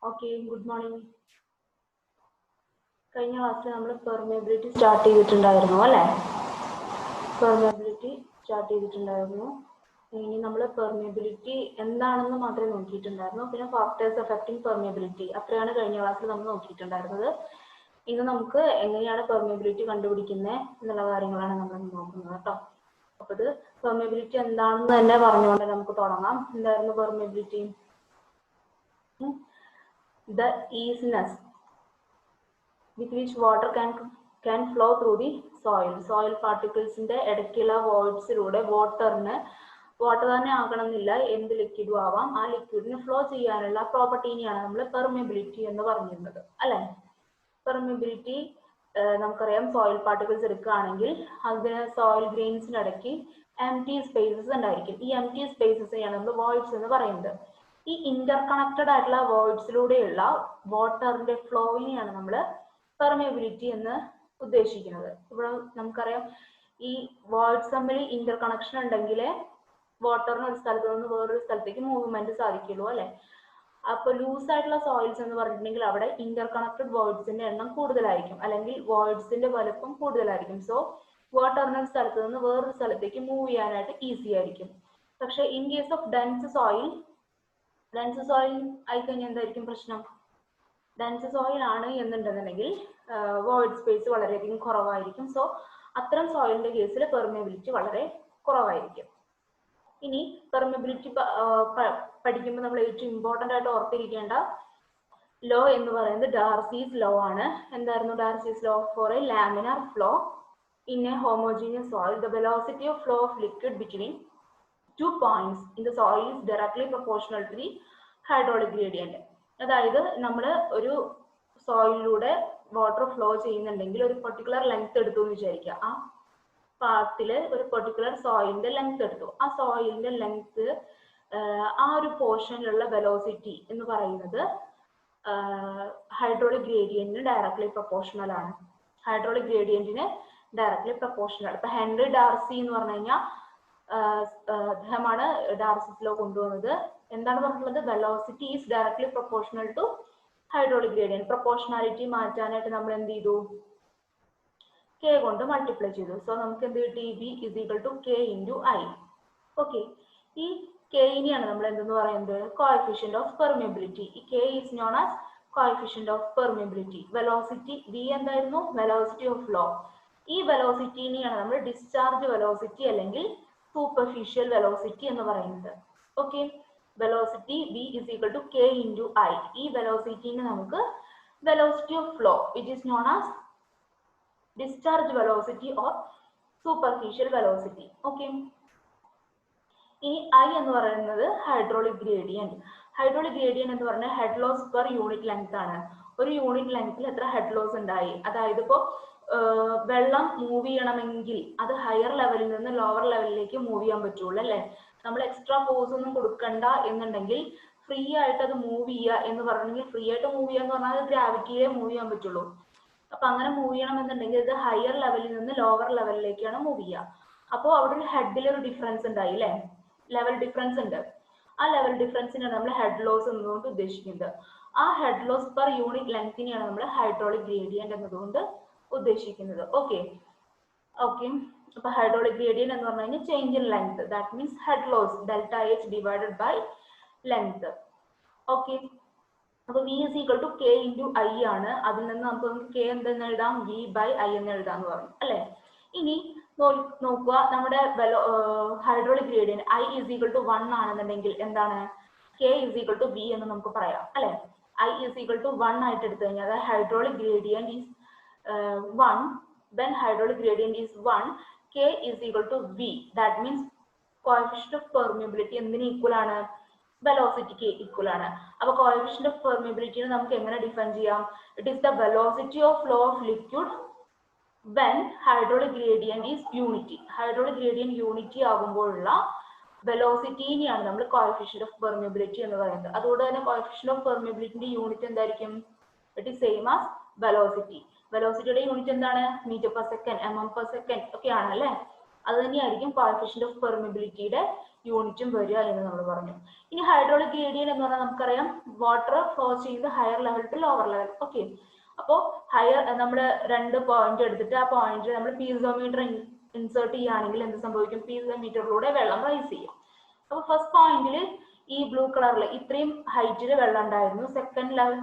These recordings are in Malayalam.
Okay, good morning. കഴിഞ്ഞ ക്ലാസ്സിൽ നമ്മൾ പെർമിയബിലിറ്റി സ്റ്റാർട്ട് ചെയ്തിട്ടുണ്ടായിരുന്നു അല്ലേ? പെർമിയബിലിറ്റി സ്റ്റാർട്ട് ചെയ്തിട്ടുണ്ടായിരുന്നു. ഇനി നമ്മൾ പെർമിയബിലിറ്റി എന്താണെന്ന് മാത്രമേ നോക്കിയിട്ടുണ്ടായിരുന്നു. പിന്നെ ഫാക്ടേഴ്സ് അഫക്റ്റിംഗ് പെർമിയബിലിറ്റി അത്രയാണ് കഴിഞ്ഞ ക്ലാസ്സിൽ നമ്മൾ നോക്കിയിട്ടുണ്ടായിരുന്നത്. ഇന്ന് നമുക്ക് എങ്ങനെയാണ് പെർമിയബിലിറ്റി കണ്ടുപിടിക്കുന്നത് എന്നുള്ള കാര്യങ്ങളാണ് നമ്മൾ നോക്കുന്നത് കേട്ടോ. അപ്പോൾ ഇത് പെർമിയബിലിറ്റി എന്താണെന്ന് തന്നെ പറഞ്ഞുകൊണ്ട് നമുക്ക് തുടങ്ങാം. എന്തായിരുന്നു permeability? The easiness with which water can flow through the soil particlesന്റെ ഇടയ്ക്കുള്ള വോയിഡ്സിലൂടെ വാട്ടർ തന്നെ ആകണമെന്നില്ല, എന്ത് ലിക്വിഡും ആവാം, ആ ലിക്വിഡിന് ഫ്ലോ ചെയ്യാനുള്ള പ്രോപ്പർട്ടീനെയാണ് നമ്മൾ പെർമിയബിലിറ്റി എന്ന് പറഞ്ഞിരുന്നത് അല്ലേ? പെർമിയബിലിറ്റി നമുക്കറിയാം, സോയിൽ പാർട്ടിക്കിൾസ് എടുക്കുകയാണെങ്കിൽ അതിന് സോയിൽ ഗ്രെയിൻസിനിടയ്ക്ക് എംപ്റ്റി സ്പേസസ് ഉണ്ടായിരിക്കും. ഈ എംപ്റ്റി സ്പേസസിനെയാണ് നമ്മൾ വോയിഡ്സ് എന്ന് പറയുന്നത്. ഈ ഇന്റർ കണക്റ്റഡ് ആയിട്ടുള്ള വോയിഡ്സിലൂടെയുള്ള വാട്ടറിന്റെ ഫ്ലോയിനെയാണ് നമ്മൾ പെർമിയബിലിറ്റി എന്ന് ഉദ്ദേശിക്കുന്നത്. ഇവിടെ നമുക്കറിയാം, ഈ വോയിഡ്സ് തമ്മിൽ ഇന്റർ കണക്ഷൻ ഉണ്ടെങ്കിൽ വാട്ടറിന് ഒരു സ്ഥലത്ത് നിന്ന് വേറൊരു സ്ഥലത്തേക്ക് മൂവ്മെന്റ് സാധിക്കുള്ളൂ അല്ലെ? അപ്പോൾ ലൂസ് ആയിട്ടുള്ള സോയിൽസ് എന്ന് പറഞ്ഞിട്ടുണ്ടെങ്കിൽ അവിടെ ഇന്റർ കണക്റ്റഡ് വോയിഡ്സിന്റെ എണ്ണം കൂടുതലായിരിക്കും, അല്ലെങ്കിൽ വോയിഡ്സിന്റെ വലുപ്പം കൂടുതലായിരിക്കും. സോ വാട്ടറിന് ഒരു സ്ഥലത്ത് നിന്ന് വേറൊരു സ്ഥലത്തേക്ക് മൂവ് ചെയ്യാനായിട്ട് ഈസി ആയിരിക്കും. പക്ഷെ in case of dense soil ആയിക്കഴിഞ്ഞാൽ എന്തായിരിക്കും പ്രശ്നം? ഡെൻസ് സോയിൽ ആണ് എന്നുണ്ടെന്നുണ്ടെങ്കിൽ വോയിഡ് സ്പേസ് വളരെയധികം കുറവായിരിക്കും. സോ അത്തരം സോയിലിന്റെ കേസിൽ പെർമിയബിലിറ്റി വളരെ കുറവായിരിക്കും. ഇനി പെർമിയബിലിറ്റി പഠിക്കുമ്പോൾ നമ്മൾ ഏറ്റവും ഇമ്പോർട്ടൻ്റ് ആയിട്ട് ഓർത്തിരിക്കേണ്ട ലോ എന്ന് പറയുന്നത് ഡാർസീസ് ലോ ആണ്. എന്തായിരുന്നു Darcy's law? For a laminar flow in a homogeneous soil, the velocity of flow of liquid between 2 points in the soil is directly proportional to the hydraulic gradient. അതായത് നമ്മൾ ഒരു സോയിലൂടെ വാട്ടർ ഫ്ലോ ചെയ്യുന്നുണ്ടെങ്കിൽ ഒരു പെർട്ടിക്കുലർ ലെങ്ത് എടുത്തു എന്ന് വിചാരിക്കുക. ആ പാർട്ടില് ഒരു പെർട്ടിക്കുലർ സോയിലിന്റെ ലെങ്ത് എടുത്തു. ആ സോയിലിന്റെ ലെങ്ത് ആ ഒരു പോർഷനിലുള്ള വെലോസിറ്റി എന്ന് പറയുന്നത് ഹൈഡ്രോളിക് ഗ്രേഡിയന്റിന് ഡയറക്ട്ലി പ്രൊപ്പോർഷണൽ ആണ്. ഹൈഡ്രോളിക് ഗ്രേഡിയന്റിന് ഡയറക്ട്ലി പ്രൊപ്പോർഷണൽ. ഇപ്പൊ ഹെൻറി ഡാർസി എന്ന് പറഞ്ഞു കഴിഞ്ഞാൽ അദ്ദേഹമാണ് ഡാർസിസ് ലോ കൊണ്ടുവന്നത്. എന്താണ് പറഞ്ഞിട്ടുള്ളത്? Velocity is directly proportional to hydraulic gradient. Proportionality മാറ്റാനായിട്ട് നമ്മൾ എന്ത് ചെയ്തു? കെ കൊണ്ട് മൾട്ടിപ്ലൈ ചെയ്തു. സോ നമുക്ക് എന്ത് കിട്ടി? B is equal to K into I. Okay, ഈ കെയിനെയാണ് നമ്മൾ എന്തെന്ന് പറയുന്നത്? Coefficient of permeability. ഈ K is known as coefficient of permeability. Velocity V എന്തായിരുന്നു? Velocity of flow. ഈ വെലോസിറ്റിനെയാണ് നമ്മൾ ഡിസ്ചാർജ് വെലോസിറ്റി അല്ലെങ്കിൽ സൂപ്പർഫിഷ്യൽ വെലോസിറ്റി എന്ന് പറയുന്നത്. Okay, velocity v is equal to k into I. ഈ വെലോസിറ്റിനെ നമുക്ക് velocity of flow which is known as discharge velocity or superficial velocity. Okay, ഇനി I എന്ന് പറയുന്നത് ഹൈഡ്രോളിക് ഗ്രേഡിയന്റ്. ഹൈഡ്രോളിക് ഗ്രേഡിയന്റ് എന്ന് പറഞ്ഞാൽ head loss per unit length ആണ്. ഒരു യൂണിറ്റ് ലെങ്ത്തിൽ എത്ര ഹെഡ് ലോസ് ഉണ്ടായി. അതായത് ഇപ്പോൾ വെള്ളം മൂവ് ചെയ്യണമെങ്കിൽ അത് ഹയർ ലെവലിൽ നിന്ന് ലോവർ ലെവലിലേക്ക് മൂവ് ചെയ്യാൻ പറ്റുള്ളൂ അല്ലേ? നമ്മൾ എക്സ്ട്രാ ഫോഴ്സ് ഒന്നും കൊടുക്കണ്ട എന്നുണ്ടെങ്കിൽ ഫ്രീ ആയിട്ട് അത് മൂവ് ചെയ്യുക എന്ന് പറഞ്ഞെങ്കിൽ, ഫ്രീ ആയിട്ട് മൂവ് ചെയ്യുക എന്ന് പറഞ്ഞാൽ ഗ്രാവിറ്റിയിലേ മൂവ് ചെയ്യാൻ പറ്റുള്ളൂ. അപ്പൊ അങ്ങനെ മൂവ് ചെയ്യണം എന്നുണ്ടെങ്കിൽ ഇത് ഹയർ ലെവലിൽ നിന്ന് ലോവർ ലെവലിലേക്കാണ് മൂവ് ചെയ്യുക. അപ്പോൾ അവിടെ ഒരു ഹെഡിൽ ഒരു ഡിഫറൻസ് ഉണ്ടായി അല്ലേ? ലെവൽ ഡിഫറൻസ് ഉണ്ട്. ആ ലെവൽ ഡിഫറൻസിനാണ് നമ്മൾ ഹെഡ് ലോസ് എന്നതുകൊണ്ട് ഉദ്ദേശിക്കുന്നത്. ആ ഹെഡ് ലോസ് പെർ യൂണിറ്റ് ലെങ്തിനെയാണ് നമ്മൾ ഹൈഡ്രോളിക് ഗ്രേഡിയന്റ് എന്നതുകൊണ്ട് ഉദ്ദേശിക്കുന്നത്. ഓക്കെ, അപ്പൊ ഹൈഡ്രോളിക് ഗ്രേഡിയന്റ് എന്ന് പറഞ്ഞു കഴിഞ്ഞാൽ change in length, that means head loss delta H divided by length. Okay, അപ്പൊ V is equal to K into I ആണ്. അതിൽ നിന്ന് നമുക്ക് കെ എന്തെന്ന് എഴുതാം? വി ബൈ ഐ എന്ന് എഴുതാന്ന് പറഞ്ഞു അല്ലെ? ഇനി നോക്കുക, നമ്മുടെ hydraulic gradient I is equal to 1 ആണെന്നുണ്ടെങ്കിൽ എന്താണ്? K is equal to V എന്ന് നമുക്ക് പറയാം അല്ലെ? ഐ ഇസ് ഈക്വൽ ടു 1 ആയിട്ട് എടുത്തു കഴിഞ്ഞാൽ hydraulic gradient is 1, when hydraulic gradient is 1, k is equal to v. That means coefficient of permeability എന്തിന് ഈക്വൽ ആണ്? വെലോസിറ്റിക്ക് ഈക്വൽ ആണ്. അപ്പൊ coefficient of permeability നമുക്ക് എങ്ങനെ ഡിഫൈൻ ചെയ്യാം? It is the velocity of flow of liquid when hydraulic gradient is unity. Hydraulic gradient unity ആകുമ്പോഴുള്ള വെലോസിറ്റിനെയാണ് നമ്മൾ coefficient of permeability എന്ന് പറയുന്നത്. അതുകൊണ്ട് തന്നെ coefficient of permeability യൂണിറ്റ് എന്തായിരിക്കും? It is same as velocity. വെലോസിറ്റിയുടെ യൂണിറ്റ് എന്താണ്? Metre per second, mm per second ഒക്കെ ആണ് അല്ലേ? അത് തന്നെയായിരിക്കും കോഎഫിഷ്യന്റ് ഓഫ് പെർമിയബിലിറ്റിയുടെ യൂണിറ്റും വരിക എന്ന് നമ്മൾ പറഞ്ഞു. ഇനി ഹൈഡ്രോളിക് ഗ്രേഡിയന്റ് എന്ന് പറഞ്ഞാൽ നമുക്കറിയാം വാട്ടർ ഫ്ലോ ചെയ്യുന്നത് higher level two lower level. Okay, അപ്പോൾ ഹയർ നമ്മൾ 2 പോയിന്റ് എടുത്തിട്ട് ആ പോയിന്റിൽ നമ്മൾ പീസോമീറ്റർ ഇൻസേർട്ട് ചെയ്യുകയാണെങ്കിൽ എന്ത് സംഭവിക്കും? പീസോമീറ്ററിലൂടെ വെള്ളം റൈസ് ചെയ്യും. അപ്പോൾ ഫസ്റ്റ് പോയിന്റിൽ ഈ ബ്ലൂ കളറിൽ ഇത്രയും ഹൈറ്റിൽ വെള്ളം ഉണ്ടായിരുന്നു. സെക്കൻഡ് ലെവൽ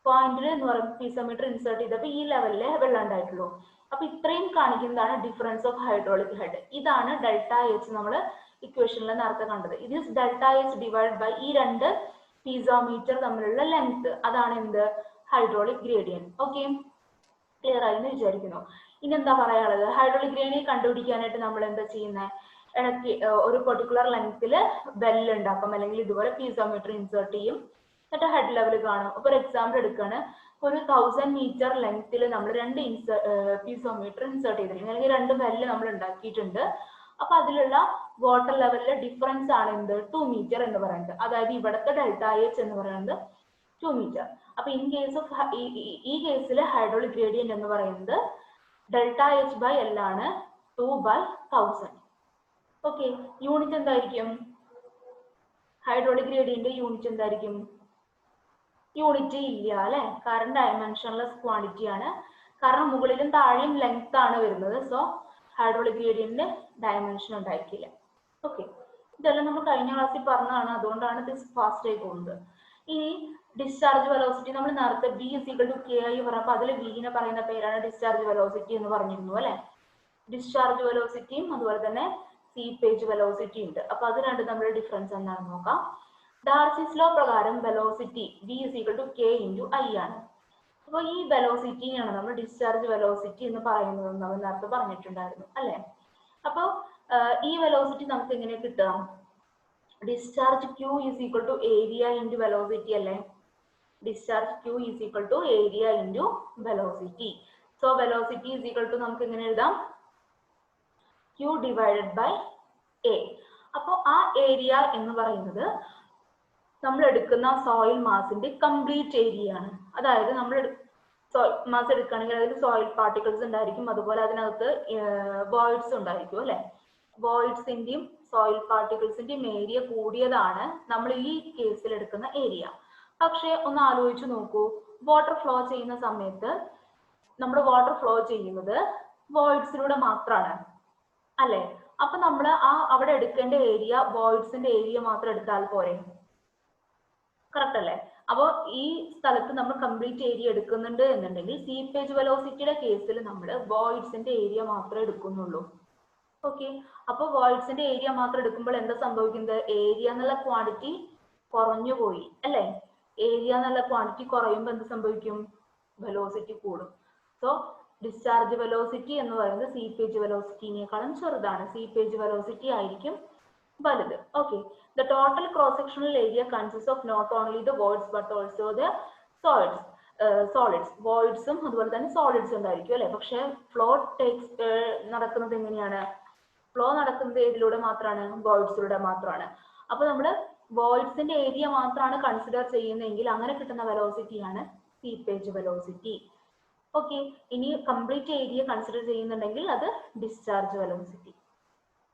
പോയിന്റിൽ എന്ന് പറയുമ്പോൾ പീസോമീറ്റർ ഇൻസേർട്ട് ചെയ്തപ്പോൾ ഈ ലെവലിലെ വെള്ളം ഉണ്ടായിട്ടുള്ളൂ. അപ്പൊ ഇത്രയും കാണിക്കുന്നതാണ് ഡിഫറൻസ് ഓഫ് ഹൈഡ്രോളിക് ഹെഡ്. ഇതാണ് ഡെൽറ്റ എച്ച് നമ്മൾ ഇക്വേഷനിൽ നേരത്തെ കണ്ടത്. ഇത് is delta H divide by ഈ 2 പീസോമീറ്റർ തമ്മിലുള്ള ലെങ്ത്. അതാണ് എന്ത്? Hydraulic gradient. ഓക്കെ, ക്ലിയർ ആയെന്ന് വിചാരിക്കുന്നു. ഇനി എന്താ പറയാനുള്ളത്? ഹൈഡ്രോളിക് ഗ്രേഡിയന്റ് കണ്ടുപിടിക്കാനായിട്ട് നമ്മൾ എന്താ ചെയ്യുന്നത്? ഇടയ്ക്ക് ഒരു പെർട്ടിക്കുലർ ലെങ്ത്തിൽ ബെല്ല് ഉണ്ടാക്കും, അല്ലെങ്കിൽ ഇതുപോലെ പീസോമീറ്റർ ഇൻസേർട്ട് ചെയ്യും, എന്നിട്ട് ഹെഡ് ലെവൽ കാണും. അപ്പൊ ഒരു എക്സാമ്പിൾ എടുക്കുകയാണ്. ഒരു 1000 മീറ്റർ ലെങ്ത്തിൽ നമ്മൾ 2 പീസോമീറ്റർ ഇൻസേർട്ട് ചെയ്തിട്ടുണ്ട്, അല്ലെങ്കിൽ 2 ബെല്ല് നമ്മൾ ഉണ്ടാക്കിയിട്ടുണ്ട്. അപ്പൊ അതിലുള്ള വാട്ടർ ലെവലിലെ ഡിഫറൻസ് ആണ് എന്ത്? 2 മീറ്റർ എന്ന് പറയുന്നത്. അതായത് ഇവിടുത്തെ ഡെൽറ്റ എച്ച് എന്ന് പറയുന്നത് 2 മീറ്റർ. അപ്പൊ ഇൻ കേസ് ഓഫ് ഈ കേസിൽ ഹൈഡ്രോളിക് ഗ്രേഡിയന്റ് എന്ന് പറയുന്നത് ഡെൽറ്റ എച്ച് ബൈ എൽ ആണ്, 2/1000. ഓക്കെ, യൂണിറ്റ് എന്തായിരിക്കും? ഹൈഡ്രോളിക് ഗ്രേഡിയന്റ് യൂണിറ്റ് എന്തായിരിക്കും? യൂണിറ്റ് ഇല്ല അല്ലെ, കാരണം ഡയമെൻഷൻലെസ് ക്വാണ്ടിറ്റി ആണ്. കാരണം മുകളിലും താഴെയും ലെങ്ത് ആണ് വരുന്നത്. സോ ഹൈഡ്രോളിക് ഗ്രേഡിയന്റിന് ഡയമെൻഷൻ ഉണ്ടായിരിക്കില്ല. ഓക്കെ, ഇതെല്ലാം നമ്മൾ കഴിഞ്ഞ ക്ലാസ്സിൽ പറഞ്ഞതാണ്, അതുകൊണ്ടാണ് ദിസ് ഫാസ്റ്റ് ആയി പോകുന്നത്. ഇനി ഡിസ്ചാർജ് വെലോസിറ്റി നമ്മൾ നേരത്തെ B = KI പറഞ്ഞപ്പോൾ അതിൽ വിനെ പറയുന്ന പേരാണ് ഡിസ്ചാർജ് വെലോസിറ്റി എന്ന് പറഞ്ഞിരുന്നു അല്ലെ. ഡിസ്ചാർജ് വെലോസിറ്റിയും അതുപോലെ തന്നെ സീപ്പേജ് വെലോസിറ്റി ഉണ്ട്. അപ്പൊ അത് രണ്ടും തമ്മിലുള്ള ഡിഫറൻസ് എന്താണെന്ന് നോക്കാം. ഡാർസിസ് ലോ പ്രകാരം വെലോസിറ്റി V = K × I ആണ്. അപ്പോൾ ഈ വെലോസിറ്റിയാണ് നമ്മൾ ഡിസ്ചാർജ് വെലോസിറ്റി എന്ന് പറയുന്നത് നമ്മൾ നേരത്തെ പറഞ്ഞിട്ടുണ്ടായിരുന്നു അല്ലെ. അപ്പോൾ ഈ വെലോസിറ്റി നമുക്ക് എങ്ങനെ കിട്ടുക? ഡിസ്ചാർജ് Q = ഏരിയ × വെലോസിറ്റി അല്ലേ. Discharge Q = area × velocity. So velocity നമുക്ക് എങ്ങനെ എഴുതാം? Q divided by A. അപ്പോൾ ആ ഏരിയ എന്ന് പറയുന്നത് നമ്മൾ എടുക്കുന്ന സോയിൽ മാസിന്റെ കംപ്ലീറ്റ് ഏരിയ ആണ്. അതായത് നമ്മൾ സോയിൽ മാസ് എടുക്കുകയാണെങ്കിൽ അതിൽ സോയിൽ പാർട്ടിക്കിൾസ് ഉണ്ടായിരിക്കും, അതുപോലെ അതിനകത്ത് വോയിഡ്സ് ഉണ്ടായിരിക്കും അല്ലെ. വോയിഡ്സിന്റെയും സോയിൽ പാർട്ടിക്കിൾസിന്റെയും ഏരിയ കൂടിയതാണ് നമ്മൾ ഈ കേസിൽ എടുക്കുന്ന ഏരിയ. പക്ഷെ ഒന്ന് ആലോചിച്ച് നോക്കൂ, വാട്ടർ ഫ്ലോ ചെയ്യുന്ന സമയത്ത് നമ്മുടെ വാട്ടർ ഫ്ലോ ചെയ്യുന്നത് വോയിഡ്സിലൂടെ മാത്രമാണ് അല്ലെ. അപ്പൊ നമ്മൾ അവിടെ എടുക്കേണ്ട ഏരിയ വോയിഡ്സിന്റെ ഏരിയ മാത്രം എടുത്താൽ പോരെ? കറക്റ്റ് അല്ലേ? അപ്പോൾ ഈ സ്ഥലത്ത് നമ്മൾ കംപ്ലീറ്റ് ഏരിയ എടുക്കുന്നുണ്ട് എന്നുണ്ടെങ്കിൽ സീപ്പേജ് വെലോസിറ്റിയുടെ കേസിൽ നമ്മൾ വോയിഡ്സിന്റെ ഏരിയ മാത്രമേ എടുക്കുന്നുള്ളൂ. ഓക്കെ, അപ്പോൾ വോയിഡ്സിന്റെ ഏരിയ മാത്രം എടുക്കുമ്പോൾ എന്താ സംഭവിക്കുന്നത്? ഏരിയ എന്നുള്ള ക്വാണ്ടിറ്റി കുറഞ്ഞു പോയി അല്ലെ. ഏരിയ എന്നുള്ള ക്വാണ്ടിറ്റി കുറയുമ്പോൾ എന്ത് സംഭവിക്കും? വെലോസിറ്റി കൂടും. സോ ഡിസ്ചാർജ് വെലോസിറ്റി എന്ന് പറയുന്നത് സീപ്പേജ് വെലോസിറ്റിനേക്കാളും ചെറുതാണ്. സീപ്പേജ് വെലോസിറ്റി ആയിരിക്കും വലുത്. Okay, the total cross sectional area consists of not only the voids but also the solids. voidsഉം അതുപോലെ തന്നെ solids ഉണ്ടായിരിക്കും അല്ലെ. പക്ഷെ ഫ്ലോ നടക്കുന്നത് എങ്ങനെയാണ്? ഫ്ലോ നടക്കുന്നത് ഏതിലൂടെ മാത്രമാണ്? voidsലൂടെ മാത്രമാണ്. അപ്പൊ നമ്മൾ voidsന്റെ ഏരിയ മാത്രമാണ് കൺസിഡർ ചെയ്യുന്നതെങ്കിൽ അങ്ങനെ കിട്ടുന്ന വെലോസിറ്റിയാണ് സീപ്പേജ് വെലോസിറ്റി. ഓക്കെ, ഇനി കംപ്ലീറ്റ് ഏരിയ കൺസിഡർ ചെയ്യുന്നുണ്ടെങ്കിൽ അത് ഡിസ്ചാർജ് വെലോസിറ്റി.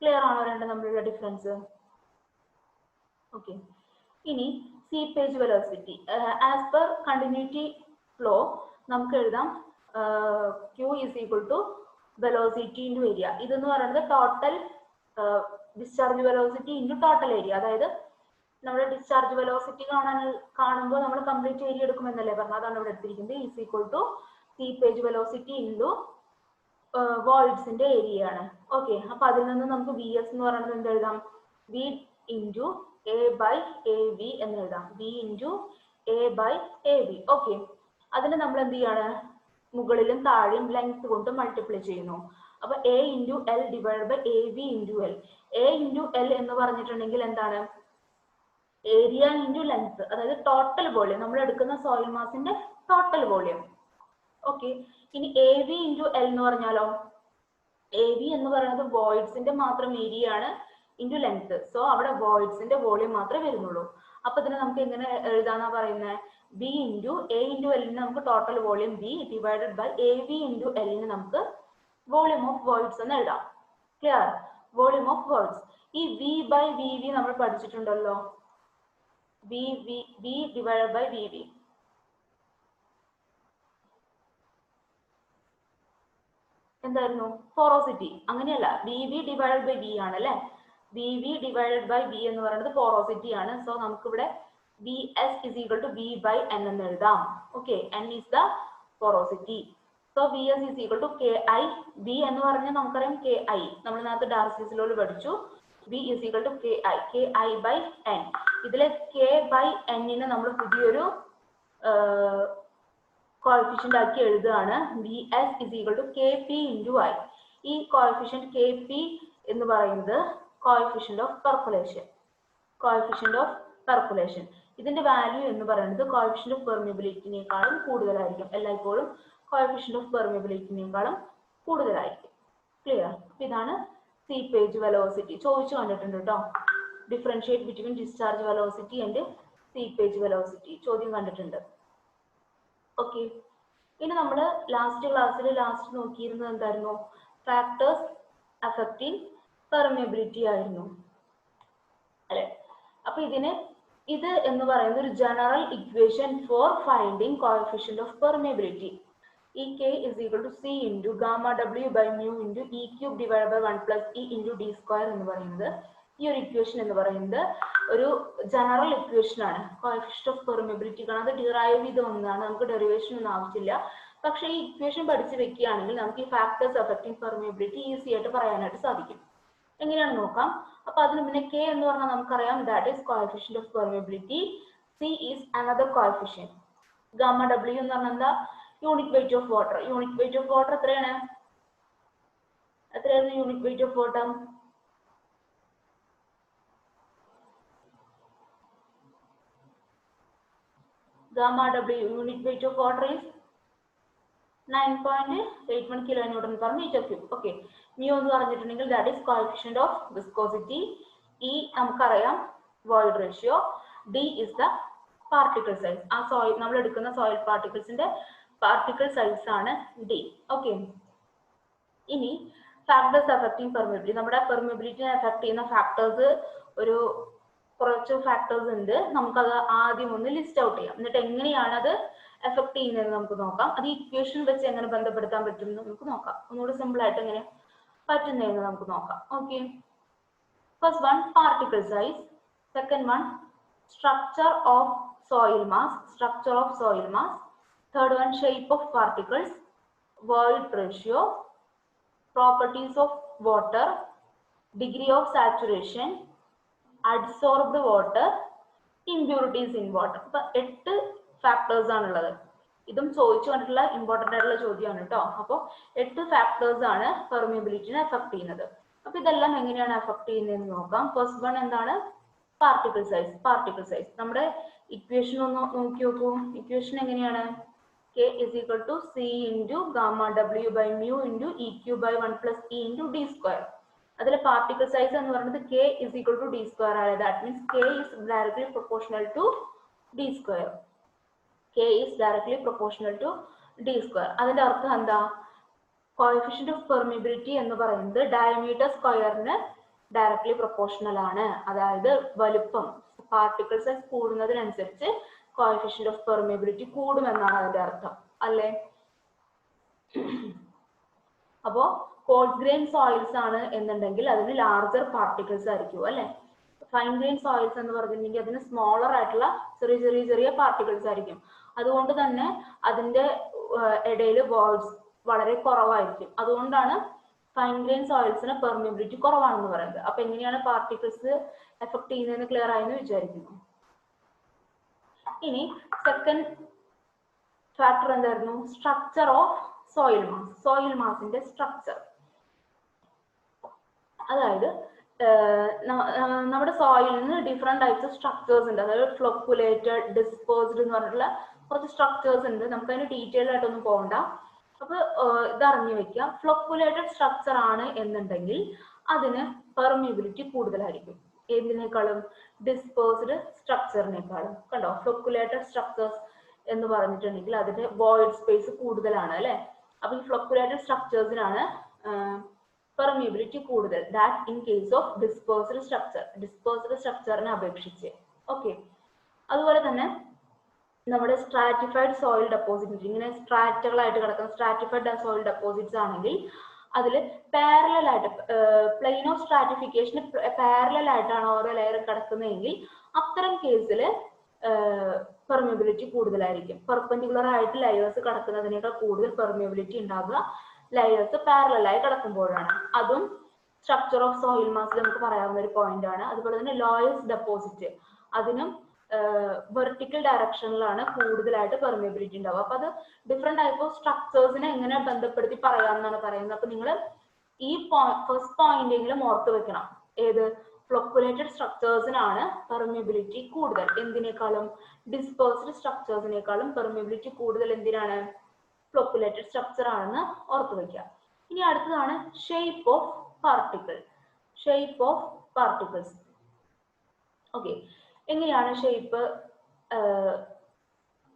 ക്ലിയർ ആണോ രണ്ടും തമ്മിലുള്ള ഡിഫറൻസ്? ഓക്കെ, ഇനി seepage velocity as per continuity flow നമുക്ക് എഴുതാം Q = വെലോസിറ്റി × ഏരിയ. ഇതെന്ന് പറയുന്നത് total discharge velocity × total area. അതായത് നമ്മുടെ ഡിസ്ചാർജ് വെലോസിറ്റി കാണുമ്പോൾ നമ്മൾ കംപ്ലീറ്റ് ഏരിയ എടുക്കുമെന്നല്ലേ പറഞ്ഞത്, അതാണ് ഇവിടെ എടുത്തിരിക്കുന്നത്. സീപ്പേജ് വെലോസിറ്റി × വോയിഡ്സിന്റെ ഏരിയ ആണ്. ഓക്കെ, അപ്പൊ അതിൽ നിന്ന് നമുക്ക് VS എന്ന് പറയുന്നത് എന്ത് എഴുതാം? V × A/AV എന്ന് എഴുതാം. V × A/AV. ഓക്കെ, അതിന് നമ്മൾ എന്ത് ചെയ്യാണ്? മുകളിലും താഴെയും ലെങ്ത് കൊണ്ട് മൾട്ടിപ്ലൈ ചെയ്യുന്നു. അപ്പൊ A × L divide by AV × L. A × L എന്ന് പറഞ്ഞിട്ടുണ്ടെങ്കിൽ എന്താണ്? ഏരിയ × ലെങ്ത്, അതായത് ടോട്ടൽ വോളിയം, നമ്മൾ എടുക്കുന്ന സോയിൽ മാസിന്റെ ടോട്ടൽ വോളിയം. ഓക്കെ, ഇനി AV × L എന്ന് പറഞ്ഞാലോ? AV എന്ന് പറയുന്നത് വോയിഡ്സിന്റെ മാത്രം ഏരിയ ആണ് ഇൻറ്റു ലെങ്ത്. സോ അവിടെ വോയിഡ്സിന്റെ വോളിയം മാത്രമേ വരുന്നുള്ളൂ. അപ്പൊ ഇതിനെ നമുക്ക് എങ്ങനെ എഴുതാന്നാ പറയുന്നത്? B × A × L നമുക്ക് total volume B divided by AV × L നമുക്ക് വോളിയം ഓഫ് വോയിഡ്സ് എന്ന് എഴുതാം. ക്ലിയർ? Volume of voids. ഈ വി ബൈ വി വി നമ്മൾ പഠിച്ചിട്ടുണ്ടല്ലോ. V divide by V V. എന്തായിരുന്നു? പോറോസിറ്റി. അങ്ങനെയല്ല, V V divide by V ആണ് അല്ലെ. V V divided by V എന്ന് പറയുന്നത് പോറോസിറ്റി ആണ്. സോ നമുക്കിവിടെ V S is equal to V by N എന്ന് എഴുതാം. Okay, N is the porosity. So V S is equal to K I. V എന്ന് പറഞ്ഞാൽ നമുക്കറിയാം കെ ഐ, നമ്മൾ നേരത്തെ ഡാർസിസിലോട് പഠിച്ചു. V is equal to K I by N. ഇതിലെ കെ ബൈ എന്നിനെ നമ്മൾ പുതിയൊരു കോഎഫിഷ്യന്റ് ആക്കി എഴുതുകയാണ്. V S is equal to K P into I. ഈ കോഎഫിഷ്യന്റ് കെ പി എന്ന് പറയുന്നത് coefficient of percolation. Coefficient of percolation ഇതിന്റെ വാല്യൂ എന്ന് പറയുന്നത് കോഎഫിഷ്യന്റ് ഓഫ് പെർമിയബിലിറ്റിനേക്കാളും കൂടുതലായിരിക്കും. എല്ലായ്പ്പോഴും കോഎഫിഷ്യന്റ് ഓഫ് പെർമിയബിലിറ്റിനേക്കാളും കൂടുതലായിരിക്കും. ക്ലിയർ? അപ്പൊ ഇതാണ് സീപ്പേജ് വെലോസിറ്റി. ചോദിച്ചു കണ്ടിട്ടുണ്ട് കേട്ടോ. Differentiate between discharge velocity and seepage velocity ചോദ്യം കണ്ടിട്ടുണ്ട്. ഓക്കെ, ഇനി നമ്മൾ ലാസ്റ്റ് ക്ലാസ്സിൽ നോക്കിയിരുന്നത് എന്തായിരുന്നു? ഫാക്ടേഴ്സ് അഫക്റ്റിംഗ് പെർമിയബിലിറ്റി ആയിരുന്നു അല്ലെ. അപ്പൊ ഇത് എന്ന് പറയുന്നത് ഒരു general equation for finding coefficient of permeability. ഈ K is equal to C into gamma W by mu into E cube divide by 1 plus E into D square എന്ന് പറയുന്നത്, ഈ ഒരു ഇക്വേഷൻ എന്ന് പറയുന്നത് ഒരു ജനറൽ ഇക്വേഷൻ ആണ്. കോഎഫിഷ്യന്റ് ഓഫ് പെർമിയബിലിറ്റി കാണാൻ അത് ഡിറൈവ് ചെയ്ത് വന്നതാണ്. നമുക്ക് ഡെറിവേഷൻ ഒന്നും ആവശ്യമില്ല. പക്ഷേ ഈ ഇക്വേഷൻ പഠിച്ച് വെക്കുകയാണെങ്കിൽ നമുക്ക് ഈ ഫാക്ടേഴ്സ് അഫക്റ്റിംഗ് പെർമിയബിലിറ്റി ഈസി ആയിട്ട് പറയാനായിട്ട് സാധിക്കും. എങ്ങനെയാണ് നോക്കാം. അപ്പൊ അതിന് മുന്നേ കെ എന്ന് പറഞ്ഞാൽ നമുക്കറിയാം that is coefficient of permeability. C is another coefficient. Gamma W എന്ന് പറഞ്ഞാൽ എന്താ? Unit weight of water. Unit weight of water എത്രയാണ്? Unit weight of water? Gamma W unit weight of water is 9.81 kilonewton per meter cube. Okay, mu എന്ന് പറഞ്ഞിട്ടുണ്ടെങ്കിൽ that is coefficient of viscosity. E നമുക്കറിയാം void ratio. D is the particle size. ആ soil നമ്മൾ എടുക്കുന്ന soil particlesന്റെ particle size ആണ് D. Okay, ഇനി factors affecting permeability. നമ്മുടെ permeability affect ചെയ്യുന്ന factors ഒരു കുറച്ച് ഫാക്ടേഴ്സ് ഉണ്ട്. നമുക്കത് ആദ്യം ഒന്ന് ലിസ്റ്റ് ഔട്ട് ചെയ്യാം. എന്നിട്ട് എങ്ങനെയാണ് അത് എഫക്ട് ചെയ്യുന്നതെന്ന് നമുക്ക് നോക്കാം. അത് ഇക്വേഷൻ വെച്ച് എങ്ങനെ ബന്ധപ്പെടുത്താൻ പറ്റും എന്ന് നമുക്ക് നോക്കാം. ഒന്നുകൂടി സിമ്പിൾ ആയിട്ട് എങ്ങനെ പറ്റുന്നതെന്ന് നമുക്ക് നോക്കാം. Okay, first one particle size, second one structure of soil mass, third one shape of particles, void ratio, properties of water, degree of saturation, adsorbed water, impurities in water. അപ്പൊ 8 ഫാക്ടേഴ്സ് ആണുള്ളത്. ഇതും ചോദിച്ചു കണ്ടിട്ടുള്ള ഇമ്പോർട്ടന്റ് ആയിട്ടുള്ള ചോദ്യമാണ് കേട്ടോ. അപ്പോൾ 8 ഫാക്ടേഴ്സ് ആണ് പെർമിയബിലിറ്റിനെ എഫക്ട് ചെയ്യുന്നത്. അപ്പൊ ഇതെല്ലാം എങ്ങനെയാണ് എഫക്ട് ചെയ്യുന്നതെന്ന് നോക്കാം. ഫസ്റ്റ് വൺ എന്താണ്? Particle size. നമ്മുടെ ഇക്വേഷൻ ഒന്ന് നോക്കി നോക്കൂ. ഇക്വേഷൻ എങ്ങനെയാണ്? K is equal to C into gamma W by mu into E Q by 1 plus E into D square. അതിലെ പാർട്ടിക്കിൾ സൈസ് എന്ന് പറയുന്നത് K is equal to D square ആണ്. That means K is directly proportional to D square. K is directly proportional to D square. അതിന്റെ അർത്ഥം എന്താ? കോഎഫിഷ്യന്റ് ഓഫ് പെർമിയബിലിറ്റി എന്ന് പറയുന്നത് ഡയമീറ്റർ സ്ക്വയറിന് ഡയറക്ട്ലി പ്രൊപ്പോർഷണൽ ആണ്. അതായത് വലുപ്പം പാർട്ടിക്കിൾ സൈസ് കൂടുന്നതിനനുസരിച്ച് കോഎഫിഷ്യന്റ് ഓഫ് പെർമിയബിലിറ്റി കൂടുമെന്നാണ് അതിന്റെ അർത്ഥം അല്ലേ. അപ്പോ കോഴ്സ് ഗ്രെയിൻ സോയിൽസ് ആണ് എന്നുണ്ടെങ്കിൽ അതിന് ലാർജർ പാർട്ടിക്കിൾസ് ആയിരിക്കും അല്ലെ. ഫൈൻ ഗ്രെയിൻ സോയിൽസ് എന്ന് പറഞ്ഞിട്ടുണ്ടെങ്കിൽ അതിന് സ്മോളർ ആയിട്ടുള്ള ചെറിയ പാർട്ടിക്കിൾസ് ആയിരിക്കും. അതുകൊണ്ട് തന്നെ അതിന്റെ ഇടയിൽ വോയിഡ്സ് വളരെ കുറവായിരിക്കും. അതുകൊണ്ടാണ് ഫൈൻ ഗ്രെയിൻ സോയിൽസിന് പെർമിയബിലിറ്റി കുറവാണെന്ന് പറയുന്നത്. അപ്പൊ എങ്ങനെയാണ് പാർട്ടിക്കിൾസ് എഫക്ട് ചെയ്യുന്നതെന്ന് ക്ലിയർ ആയെന്ന് വിചാരിക്കുന്നു. ഇനി സെക്കൻഡ് ഫാക്ടർ എന്തായിരുന്നു? സ്ട്രക്ചർ ഓഫ് സോയിൽ മാസിന്റെ സ്ട്രക്ചർ. അതായത് നമ്മുടെ സോയിലിന് ഡിഫറെന്റ് ടൈപ്സ് ഓഫ് സ്ട്രക്ചേഴ്സ് ഉണ്ട്. അതായത് ഫ്ലോക്കുലേറ്റഡ്, ഡിസ്പേഴ്സ്ഡ് എന്ന് പറഞ്ഞിട്ടുള്ള കുറച്ച് സ്ട്രക്ചേഴ്സ് ഉണ്ട്. നമുക്ക് അതിന് ഡീറ്റെയിൽ ആയിട്ടൊന്നും പോകണ്ട. അപ്പൊ ഇത് അറിഞ്ഞു വെക്കുക. ഫ്ലോക്കുലേറ്റഡ് സ്ട്രക്ചർ ആണ് എന്നുണ്ടെങ്കിൽ അതിന് പെർമിയബിലിറ്റി കൂടുതലായിരിക്കും. ഏതിനേക്കാളും? ഡിസ്പേഴ്സ്ഡ് സ്ട്രക്ചറിനേക്കാളും. കണ്ടോ, ഫ്ലോക്കുലേറ്റഡ് സ്ട്രക്ചേഴ്സ് എന്ന് പറഞ്ഞിട്ടുണ്ടെങ്കിൽ അതിന്റെ വോയിഡ് സ്പേസ് കൂടുതലാണ് അല്ലെ. അപ്പൊ ഈ ഫ്ലോക്കുലേറ്റഡ് സ്ട്രക്ചേഴ്സിനാണ് പെർമിയബിലിറ്റി കൂടുതൽ that in case of dispersed സ്ട്രക്ചറിനെ അപേക്ഷിച്ച്. ഓക്കെ, അതുപോലെ തന്നെ നമ്മുടെ സ്ട്രാറ്റിഫൈഡ് സോയിൽ ഡെപ്പോസിറ്റ്, ഇങ്ങനെ സ്ട്രാറ്റുകളായിട്ട് കിടക്കുന്ന സ്ട്രാറ്റിഫൈഡ് സോയിൽ ഡെപ്പോസിറ്റ്സ് ആണെങ്കിൽ അതിൽ പാരലൽ ആയിട്ട് പ്ലെയിൻ ഓഫ് സ്ട്രാറ്റിഫിക്കേഷന് പാരലൽ ആയിട്ടാണ് ഓരോ ലെയർ കിടക്കുന്നതെങ്കിൽ അത്തരം കേസിൽ പെർമിയബിലിറ്റി കൂടുതലായിരിക്കും. പെർപെൻഡിക്കുലർ ആയിട്ട് ലെയേഴ്സ് കിടക്കുന്നതിനേക്കാൾ കൂടുതൽ പെർമിയബിലിറ്റി ഉണ്ടാകുക ലെയേഴ്സ് പാരലലായി കിടക്കുമ്പോഴാണ്. അതും സ്ട്രക്ചർ ഓഫ് സോയിൽ മാസ് നമുക്ക് പറയാവുന്ന ഒരു പോയിന്റ് ആണ്. അതുപോലെ തന്നെ ലോയസ് ഡെപ്പോസിറ്റ്, അതിനും വെർട്ടിക്കൽ ഡയറക്ഷനിലാണ് കൂടുതലായിട്ട് പെർമിയബിലിറ്റി ഉണ്ടാവുക. അപ്പൊ അത് ഡിഫറെന്റ് ടൈപ്പ് ഓഫ് സ്ട്രക്ചേഴ്സിനെ എങ്ങനെ ബന്ധപ്പെടുത്തി പറയാമെന്നാണ് പറയുന്നത്. അപ്പൊ നിങ്ങൾ ഈ ഫസ്റ്റ് പോയിന്റ് എങ്കിലും ഓർത്ത് വെക്കണം. ഏത്? ഫ്ലോക്കുലേറ്റഡ് സ്ട്രക്ചേഴ്സിനാണ് പെർമിയബിലിറ്റി കൂടുതൽ. എന്തിനേക്കാളും? ഡിസ്പേഴ്സ്ഡ് സ്ട്രക്ചേഴ്സിനേക്കാളും പെർമിയബിലിറ്റി കൂടുതൽ എന്തിനാണ്? ഫ്ലോക്കുലേറ്റഡ് സ്ട്രക്ചർ ആണെന്ന് ഓർത്ത് വെക്കുക. ഇനി അടുത്തതാണ് shape of particle. Shape of particles. Okay, എങ്ങനെയാണ്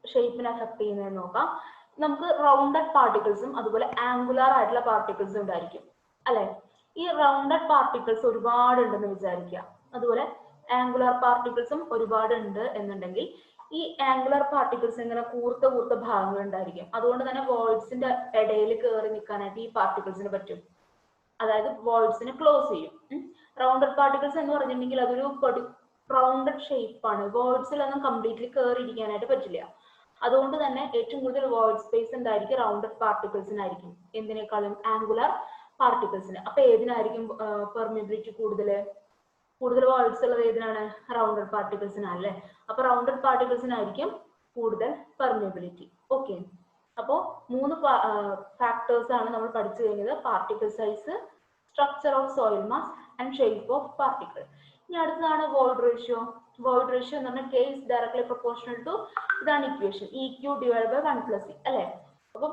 ഷേപ്പിനെ അഫക്ട് ചെയ്യുന്നതെന്ന് നോക്കാം. നമുക്ക് റൗണ്ടഡ് പാർട്ടിക്കിൾസും അതുപോലെ ആംഗുലാർ ആയിട്ടുള്ള പാർട്ടിക്കിൾസും ഉണ്ടായിരിക്കും അല്ലെ. ഈ റൗണ്ടഡ് പാർട്ടിക്കിൾസ് ഒരുപാട് ഉണ്ടെന്ന് വിചാരിക്കുക, അതുപോലെ ആംഗുലാർ പാർട്ടിക്കിൾസും ഒരുപാട് ഉണ്ട് എന്നുണ്ടെങ്കിൽ ഈ ആംഗുലാർ പാർട്ടിക്കിൾസ് ഇങ്ങനെ കൂർത്ത ഭാഗങ്ങൾ ഉണ്ടായിരിക്കും. അതുകൊണ്ട് തന്നെ വോയിഡ്സിന്റെ ഇടയിൽ കയറി നിൽക്കാനായിട്ട് ഈ പാർട്ടിക്കിൾസിന് പറ്റും. അതായത് വോയിഡ്സിനെ ക്ലോസ് ചെയ്യും. റൗണ്ടഡ് പാർട്ടിക്കിൾസ് എന്ന് പറഞ്ഞിട്ടുണ്ടെങ്കിൽ അതൊരു റൗണ്ടഡ് ഷേപ്പ് ആണ്. വോയിഡ്സിലൊന്നും കംപ്ലീറ്റ്ലി കയറിയിരിക്കാനായിട്ട് പറ്റില്ല. അതുകൊണ്ട് തന്നെ ഏറ്റവും കൂടുതൽ വോയിഡ് സ്പേസ് എന്തായിരിക്കും? റൗണ്ടഡ് പാർട്ടിക്കിൾസിനായിരിക്കും. എന്തിനേക്കാളും? ആംഗുലാർ പാർട്ടിക്കിൾസിന്. അപ്പൊ ഏതിനായിരിക്കും പെർമിയബിലിറ്റി കൂടുതൽ വോയിഡ്സ് ഉള്ളത്? ഏതിനാണ്? റൗണ്ടഡ് പാർട്ടിക്കിൾസിനാണ് അല്ലേ. അപ്പൊ റൗണ്ടഡ് പാർട്ടിക്കിൾസിനായിരിക്കും കൂടുതൽ പെർമിയബിലിറ്റി. ഓക്കെ, അപ്പോൾ 3 ഫാക്ടേഴ്സ് ആണ് നമ്മൾ പഠിച്ചു കഴിഞ്ഞത്: particle size, structure of soil mass and shape of particle. ഇനി അടുത്തതാണ് വോയിഡ് റേഷ്യോ. വോയിഡ് റേഷ്യോ എന്ന് പറഞ്ഞാൽ K is directly proportional to, ഇതാണ് equation, EQ divided by 1 + E അല്ലെ. അപ്പം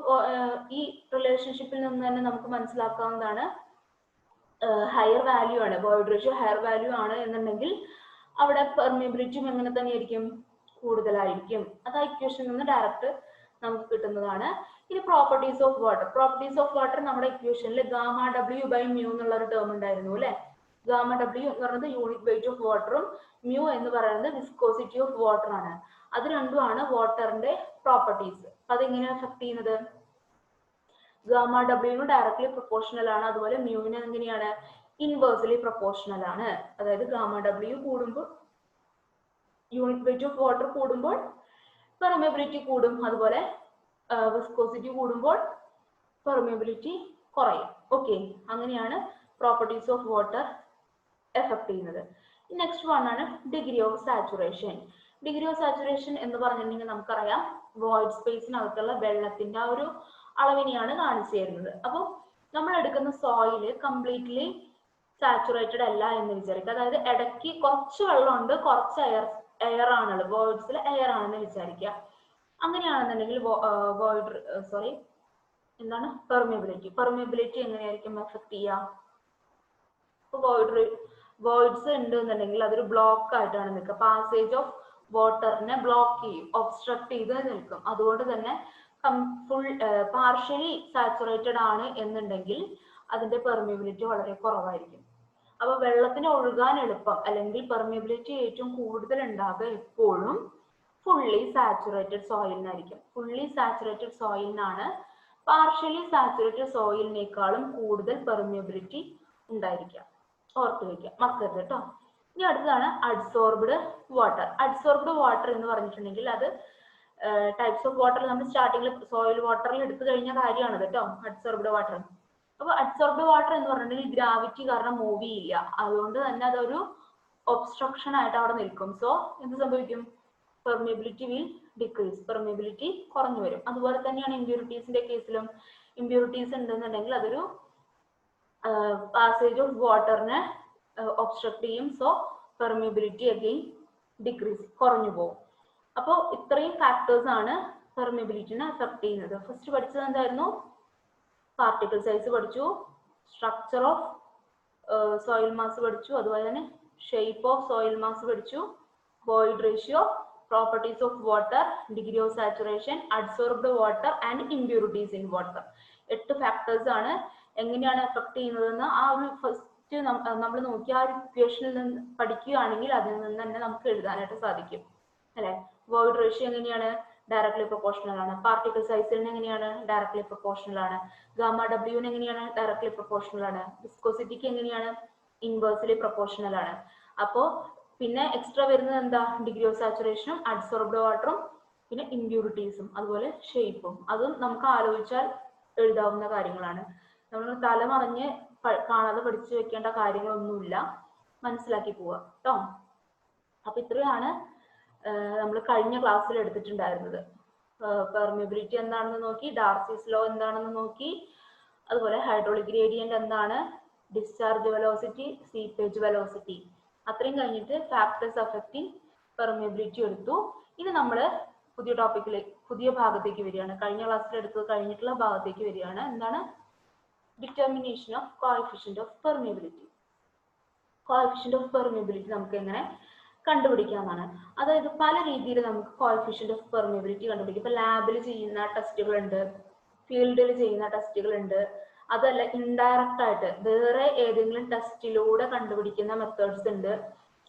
ഈ റിലേഷൻഷിപ്പിൽ നിന്ന് തന്നെ നമുക്ക് മനസ്സിലാക്കാവുന്നതാണ് ഹയർ വാല്യൂ ആണ്, വോയിഡ് റേഷ്യോ ഹയർ വാല്യൂ ആണ് എന്നുണ്ടെങ്കിൽ അവിടെ പെർമിയബിലിറ്റിയും എങ്ങനെ തന്നെയായിരിക്കും? കൂടുതലായിരിക്കും. അത് ആ ഇക്വേഷനിൽ നിന്ന് ഡയറക്റ്റ് നമുക്ക് കിട്ടുന്നതാണ്. ഇനി properties of water. Properties of water നമ്മുടെ ഇക്വേഷനിൽ γW/μ എന്നുള്ള ഒരു ടേം ഉണ്ടായിരുന്നു അല്ലെ. γW എന്ന് പറയുന്നത് യൂണിറ്റ് വെയിറ്റ് ഓഫ് വാട്ടറും μ എന്ന് പറയുന്നത് വിസ്കോസിറ്റി ഓഫ് വാട്ടർ ആണ്. അത് രണ്ടുമാണ് വാട്ടറിന്റെ പ്രോപ്പർട്ടീസ്. അതെങ്ങനെയാണ് അഫക്ട് ചെയ്യുന്നത്? γW ഡയറക്ട്ലി പ്രൊപ്പോർഷണൽ ആണ്, അതുപോലെ മ്യൂവിന് എങ്ങനെയാണ്? ഇൻവേഴ്സ്ലി പ്രൊപ്പോർഷണൽ ആണ്. അതായത് γW കൂടുമ്പോൾ യൂണിറ്റ് വെയിറ്റ് ഓഫ് വാട്ടർ കൂടുമ്പോൾ പെർമിയബിലിറ്റി കൂടും, അതുപോലെ വിസ്കോസിറ്റി കൂടുമ്പോൾ പെർമിയബിലിറ്റി കുറയും. ഓക്കെ, അങ്ങനെയാണ് പ്രോപ്പർട്ടീസ് ഓഫ് വാട്ടർ എഫക്ട് ചെയ്യുന്നത്. നെക്സ്റ്റ് വൺ ആണ് degree of saturation. Degree of saturation എന്ന് പറഞ്ഞിട്ടുണ്ടെങ്കിൽ നമുക്കറിയാം വോയിഡ് സ്പേസിനകത്തുള്ള വെള്ളത്തിന്റെ ആ ഒരു അളവിനെയാണ് കാണിച്ചു തരുന്നത്. അപ്പോൾ നമ്മൾ എടുക്കുന്ന സോയില് കംപ്ലീറ്റ്ലി സാച്ചുറേറ്റഡ് അല്ല എന്ന് വിചാരിക്കുക. അതായത് ഇടയ്ക്ക് കുറച്ച് വെള്ളമുണ്ട്, കുറച്ച് എയർ ആണുള്ളത്, വോയിഡ്സിൽ എയർ ആണെന്ന് വിചാരിക്കുക. അങ്ങനെയാണെന്നുണ്ടെങ്കിൽ പെർമിയബിലിറ്റി എങ്ങനെയായിരിക്കും എഫക്ട് ചെയ്യുക? വോയിഡ്സ് ഉണ്ട് എന്നുണ്ടെങ്കിൽ അതൊരു ബ്ലോക്ക് ആയിട്ടാണ് നിൽക്കുക. പാസേജ് ഓഫ് വാട്ടറിനെ ബ്ലോക്ക് ചെയ്യും, ഒബ്സ്ട്രക്ട് ചെയ്ത് നിൽക്കും. അതുകൊണ്ട് തന്നെ പാർഷ്യലി സാച്ചുറേറ്റഡ് ആണ് എന്നുണ്ടെങ്കിൽ അതിന്റെ പെർമിയബിലിറ്റി വളരെ കുറവായിരിക്കും. അപ്പൊ വെള്ളത്തിന് ഒഴുകാൻ എളുപ്പം അല്ലെങ്കിൽ പെർമിയബിലിറ്റി ഏറ്റവും കൂടുതൽ ഉണ്ടാകുക എപ്പോഴും ഫുള്ളി സാച്ചുറേറ്റഡ് സോയിലിനായിരിക്കും. ഫുള്ളി സാച്ചുറേറ്റഡ് സോയിലിനാണ് പാർഷ്യലി സാച്ചുറേറ്റഡ് സോയിലിനേക്കാളും കൂടുതൽ പെർമിയബിലിറ്റി ഉണ്ടായിരിക്കുക. ഓർത്ത് വയ്ക്കുക, മറക്കരുത് കേട്ടോ. ഇനി അടുത്തതാണ് അഡ്സോർബ്ഡ് വാട്ടർ. അഡ്സോർബ്ഡ് വാട്ടർ എന്ന് പറഞ്ഞിട്ടുണ്ടെങ്കിൽ അത് ടൈപ്സ് ഓഫ് വാട്ടർ നമ്മൾ സ്റ്റാർട്ടിങ്ങിൽ സോയിൽ വാട്ടറിൽ എടുത്തു കഴിഞ്ഞ കാര്യമാണ് കേട്ടോ അഡ്സോർബ്ഡ് വാട്ടർ. അപ്പൊ അഡ്സോർബ്ഡ് വാട്ടർ എന്ന് പറഞ്ഞിട്ടുണ്ടെങ്കിൽ ഗ്രാവിറ്റി കാരണം മൂവ് ചെയ്യില്ല, അതുകൊണ്ട് തന്നെ അതൊരു ഒബ്സ്ട്രക്ഷൻ ആയിട്ട് അവിടെ നിൽക്കും. സോ എന്ത് സംഭവിക്കും? പെർമിയബിലിറ്റി വിൽ ഡിക്രീസ്, പെർമിയബിലിറ്റി കുറഞ്ഞു വരും. അതുപോലെ തന്നെയാണ് ഇമ്പ്യൂരിറ്റീസിന്റെ കേസിലും. ഇമ്പ്യൂരിറ്റീസ് ഉണ്ടെന്നുണ്ടെങ്കിൽ അതൊരു പാസേജ് ഓഫ് വാട്ടറിനെ ഒബ്സ്ട്രക്ട് ചെയ്യും. സോ പെർമിയബിലിറ്റി അഗെയിൻ ഡിക്രീസ്, കുറഞ്ഞു പോകും. അപ്പോൾ ഇത്രയും ഫാക്ടേഴ്സ് ആണ് പെർമിയബിലിറ്റിനെ അഫക്ട് ചെയ്യുന്നത്. ഫസ്റ്റ് പഠിച്ചത് എന്തായിരുന്നു? പാർട്ടിക്കിൾ സൈസ് പഠിച്ചു, സ്ട്രക്ചർ ഓഫ് സോയിൽ മാസ് പഠിച്ചു, അതുപോലെ തന്നെ ഷേപ്പ് ഓഫ് സോയിൽ മാസ് പഠിച്ചു, void ratio, properties of water, degree of saturation, adsorbed water and impurities in water. 8 factors ആണ് എങ്ങനെയാണ് എഫക്ട് ചെയ്യുന്നതെന്ന് ആ ഒരു ഫസ്റ്റ് നമ്മൾ നോക്കി ആ ഒരു ഇക്വേഷനിൽ നിന്ന് പഠിക്കുകയാണെങ്കിൽ അതിൽ നിന്ന് തന്നെ നമുക്ക് എഴുതാനായിട്ട് സാധിക്കും അല്ലെ. വോയിഡ് റേഷ്യോ എങ്ങനെയാണ്? ഡയറക്ട്ലി പ്രൊപ്പോർഷണൽ ആണ്. പാർട്ടിക്കിൾ സൈസിന് എങ്ങനെയാണ്? ഡയറക്ട്ലി പ്രൊപ്പോർഷണൽ ആണ്. ഗാമ ഡബ്ല്യുവിന് എങ്ങനെയാണ്? ഡയറക്ട്ലി പ്രൊപ്പോർഷണൽ ആണ്. വിസ്കോസിറ്റിക്ക് എങ്ങനെയാണ്? ഇൻവേഴ്സ്ലി പ്രൊപ്പോർഷണൽ ആണ്. അപ്പോ പിന്നെ എക്സ്ട്രാ വരുന്നത് എന്താ? ഡിഗ്രി ഓഫ് സാച്ചുറേഷനും അഡ്സോർബ്ഡ് വാട്ടറും പിന്നെ ഇമ്പ്യൂരിറ്റീസും അതുപോലെ ഷേപ്പും. അതും നമുക്ക് ആലോചിച്ചാൽ എഴുതാവുന്ന കാര്യങ്ങളാണ്. നമ്മൾ തലമറിഞ്ഞ് കാണാതെ പഠിച്ചു വെക്കേണ്ട കാര്യങ്ങളൊന്നുമില്ല, മനസ്സിലാക്കി പോവുക കേട്ടോ. അപ്പൊ ഇത്രയാണ് നമ്മൾ കഴിഞ്ഞ ക്ലാസ്സിൽ എടുത്തിട്ടുണ്ടായിരുന്നത്. പെർമിയബിലിറ്റി എന്താണെന്ന് നോക്കി, ഡാർസിസ് ലോ എന്താണെന്ന് നോക്കി, അതുപോലെ ഹൈഡ്രോളിക് ഗ്രേഡിയന്റ് എന്താണ്, ഡിസ്ചാർജ് വെലോസിറ്റി, സീപ്പേജ് വെലോസിറ്റി, അത്രയും കഴിഞ്ഞിട്ട് ഫാക്ടേഴ്സ് അഫക്റ്റിംഗ് പെർമിയബിലിറ്റി എടുത്തു. ഇനി നമ്മൾ പുതിയ ടോപ്പിക്കിൽ പുതിയ ഭാഗത്തേക്ക് വരികയാണ്. കഴിഞ്ഞ ക്ലാസ്സിൽ എടുത്തത് കഴിഞ്ഞിട്ടുള്ള ഭാഗത്തേക്ക് വരികയാണ്. എന്താണ്? Determination of coefficient of permeability. Coefficient of permeability നമുക്ക് എങ്ങനെ കണ്ടുപിടിക്കാമെന്നാണ്. അതായത് പല രീതിയിൽ നമുക്ക് കോഎഫിഷ്യന്റ് ഓഫ് പെർമിയബിലിറ്റി കണ്ടുപിടിക്കാം. ഇപ്പൊ ലാബിൽ ചെയ്യുന്ന ടെസ്റ്റുകളുണ്ട്, ഫീൽഡിൽ ചെയ്യുന്ന ടെസ്റ്റുകളുണ്ട്, അതല്ല ഇൻഡയറക്റ്റ് ആയിട്ട് വേറെ ഏതെങ്കിലും ടെസ്റ്റിലൂടെ കണ്ടുപിടിക്കുന്ന മെത്തേഡ്സ് ഉണ്ട്.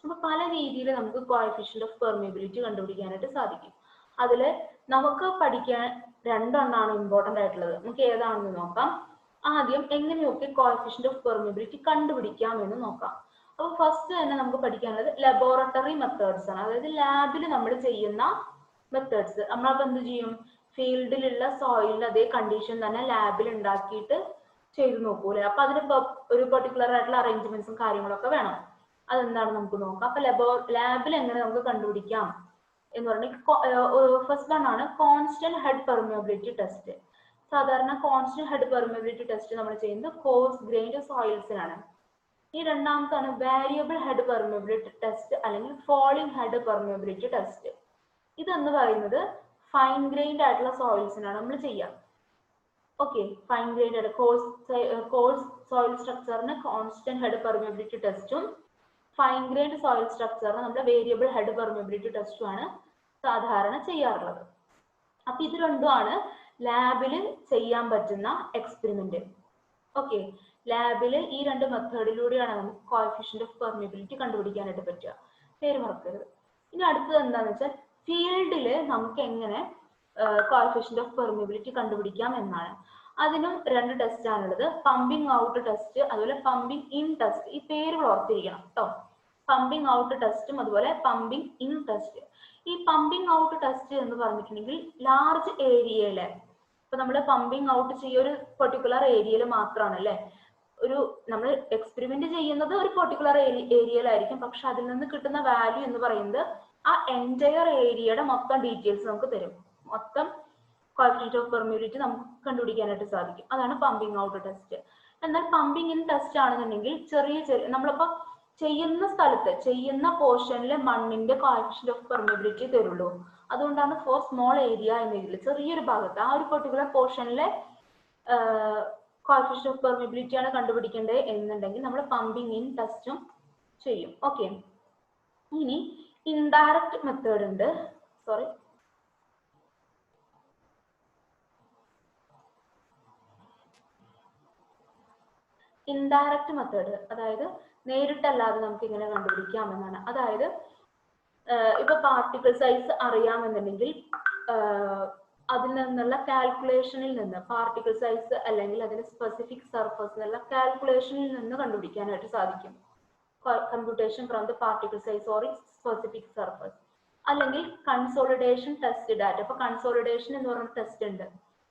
അപ്പൊ പല രീതിയിൽ നമുക്ക് കോഎഫിഷ്യന്റ് ഓഫ് പെർമിയബിലിറ്റി കണ്ടുപിടിക്കാനായിട്ട് സാധിക്കും. അതില് നമുക്ക് പഠിക്കാൻ രണ്ടെണ്ണമാണ് ഇമ്പോർട്ടന്റ് ആയിട്ടുള്ളത്. നമുക്ക് ഏതാണെന്ന് നോക്കാം. ആദ്യം എങ്ങനെയൊക്കെ കോഎഫിഷ്യന്റ് ഓഫ് പെർമിയബിലിറ്റി കണ്ടുപിടിക്കാം എന്ന് നോക്കാം. അപ്പൊ ഫസ്റ്റ് തന്നെ നമുക്ക് പഠിക്കാനുള്ളത് ലബോറട്ടറി മെത്തേഡ്സ് ആണ്. അതായത് ലാബിൽ നമ്മൾ ചെയ്യുന്ന മെത്തേഡ്സ്. നമ്മളപ്പോ എന്ത് ചെയ്യും? ഫീൽഡിലുള്ള സോയിലിന്റെ അതേ കണ്ടീഷൻ തന്നെ ലാബിൽ ഉണ്ടാക്കിയിട്ട് ചെയ്തു നോക്കൂലെ. അപ്പൊ അതിന് ഒരു പെർട്ടിക്കുലർ ആയിട്ടുള്ള അറേഞ്ച്മെന്റ്സും കാര്യങ്ങളൊക്കെ വേണം. അതെന്താണ് നമുക്ക് നോക്കാം. അപ്പൊ ലാബിൽ എങ്ങനെ നമുക്ക് കണ്ടുപിടിക്കാം എന്ന് പറഞ്ഞാൽ ഫസ്റ്റ് വൺ ആണ് കോൺസ്റ്റന്റ് ഹെഡ് പെർമിയബിലിറ്റി ടെസ്റ്റ്. സാധാരണ കോൺസ്റ്റന്റ് ഹെഡ് പെർമിയബിലിറ്റി ടെസ്റ്റ് നമ്മൾ ചെയ്യുന്നത് കോഴ്സ് ഗ്രെയിൻഡ് സോയിൽസിനാണ്. ഈ രണ്ടാമത്താണ് വേരിയബിൾ ഹെഡ് പെർമിയബിലിറ്റി ടെസ്റ്റ് അല്ലെങ്കിൽ ഫോളിംഗ് ഹെഡ് പെർമിയബിലിറ്റി ടെസ്റ്റ്. ഇതെന്ന് പറയുന്നത് ഫൈൻ ഗ്രെയിൻഡ് ആയിട്ടുള്ള സോയിൽസിനാണ് നമ്മൾ ചെയ്യുക. ഓക്കെ, ഫൈൻ ഗ്രെയിൻഡ് ആയിട്ട് കോഴ്സ് സോയിൽ സ്ട്രക്ചറിന് കോൺസ്റ്റന്റ് ഹെഡ് പെർമിയബിലിറ്റി ടെസ്റ്റും ഫൈൻ ഗ്രെയിൻഡ് സോയിൽ സ്ട്രക്ചറിന് നമ്മുടെ വേരിയബിൾ ഹെഡ് പെർമിയബിലിറ്റി ടെസ്റ്റും ആണ് സാധാരണ ചെയ്യാറുള്ളത്. അപ്പൊ ഇത് രണ്ടുമാണ് ലാബിൽ ചെയ്യാൻ പറ്റുന്ന എക്സ്പെരിമെന്റ്. ഓക്കെ, ലാബിൽ ഈ രണ്ട് മെത്തേഡിലൂടെയാണ് നമുക്ക് കോഎഫിഷ്യന്റ് ഓഫ് പെർമിയബിലിറ്റി കണ്ടുപിടിക്കാനായിട്ട് പറ്റുക. പേര് മറക്കരുത്. ഇനി അടുത്തത് എന്താണെന്ന് വെച്ചാൽ ഫീൽഡിൽ നമുക്ക് എങ്ങനെ കോഎഫിഷ്യന്റ് ഓഫ് പെർമിയബിലിറ്റി കണ്ടുപിടിക്കാം എന്നാണ്. അതിനും രണ്ട് ടെസ്റ്റ് ആണുള്ളത്, പമ്പിംഗ് ഔട്ട് ടെസ്റ്റ് അതുപോലെ പമ്പിംഗ് ഇൻ ടെസ്റ്റ്. ഈ പേരുകൾ ഓർത്തിരിക്കണം കേട്ടോ. പമ്പിംഗ് ഔട്ട് ടെസ്റ്റും അതുപോലെ പമ്പിംഗ് ഇൻ ടെസ്റ്റ്. ഈ പമ്പിംഗ് ഔട്ട് ടെസ്റ്റ് എന്ന് പറഞ്ഞിട്ടുണ്ടെങ്കിൽ ലാർജ് ഏരിയയില് ഇപ്പൊ നമ്മൾ പമ്പിംഗ് ഔട്ട് ചെയ്യുക ഒരു പെർട്ടിക്കുലർ ഏരിയയിൽ മാത്രമാണ് അല്ലെ. ഒരു നമ്മൾ എക്സ്പെരിമെന്റ് ചെയ്യുന്നത് ഒരു പെർട്ടിക്കുലർ ഏരിയയിലായിരിക്കും, പക്ഷെ അതിൽ നിന്ന് കിട്ടുന്ന വാല്യൂ എന്ന് പറയുന്നത് ആ എൻറ്റയർ ഏരിയയുടെ മൊത്തം ഡീറ്റെയിൽസ് നമുക്ക് തരും. മൊത്തം കോഎഫിഷ്യന്റ് ഓഫ് പെർമിയബിലിറ്റി നമുക്ക് കണ്ടുപിടിക്കാനായിട്ട് സാധിക്കും. അതാണ് പമ്പിംഗ് ഔട്ട് ടെസ്റ്റ്. എന്നാൽ പമ്പിംഗ് ഇൻ ടെസ്റ്റ് ആണെന്നുണ്ടെങ്കിൽ ചെറിയ നമ്മളിപ്പോ ചെയ്യുന്ന സ്ഥലത്ത് ചെയ്യുന്ന പോർഷനിലെ മണ്ണിന്റെ കോഎഫിഷ്യന്റ് ഓഫ് പെർമിയബിലിറ്റി തരുള്ളൂ. അതുകൊണ്ടാണ് ഫോർ സ്മോൾ ഏരിയ എന്ന് എഴുതിയത്. ചെറിയൊരു ഭാഗത്ത് ആ ഒരു പെർട്ടിക്കുലർ പോർഷനിലെ കോഎഫിഷ്യന്റ് ഓഫ് പെർമിയബിലിറ്റി ആണ് കണ്ടുപിടിക്കേണ്ടത് എന്നുണ്ടെങ്കിൽ നമ്മൾ പമ്പിംഗ് ഇൻ ടെസ്റ്റും ചെയ്യും. ഓക്കെ, ഇനി ഇൻഡയറക്റ്റ് മെത്തേഡ് ഉണ്ട്. സോറി, ഇൻഡയറക്റ്റ് മെത്തേഡ് അതായത് നേരിട്ടല്ലാതെ നമുക്ക് ഇങ്ങനെ കണ്ടുപിടിക്കാം എന്നാണ്. അതായത് ഇപ്പൊ പാർട്ടിക്കിൾ സൈസ് അറിയാമെന്നുണ്ടെങ്കിൽ അതിൽ നിന്നുള്ള കാൽക്കുലേഷനിൽ നിന്ന് പാർട്ടിക്കിൾ സൈസ് അല്ലെങ്കിൽ അതിന്റെ സ്പെസിഫിക് സർഫസ് എന്നുള്ള കാൽക്കുലേഷനിൽ നിന്ന് കണ്ടുപിടിക്കാനായിട്ട് സാധിക്കും. Computation from the particle size or specific surface. അല്ലെങ്കിൽ കൺസോളിഡേഷൻ ടെസ്റ്റ് ഡാറ്റ. ഇപ്പൊ കൺസോളിഡേഷൻ എന്ന് പറഞ്ഞ ടെസ്റ്റ് ഉണ്ട്.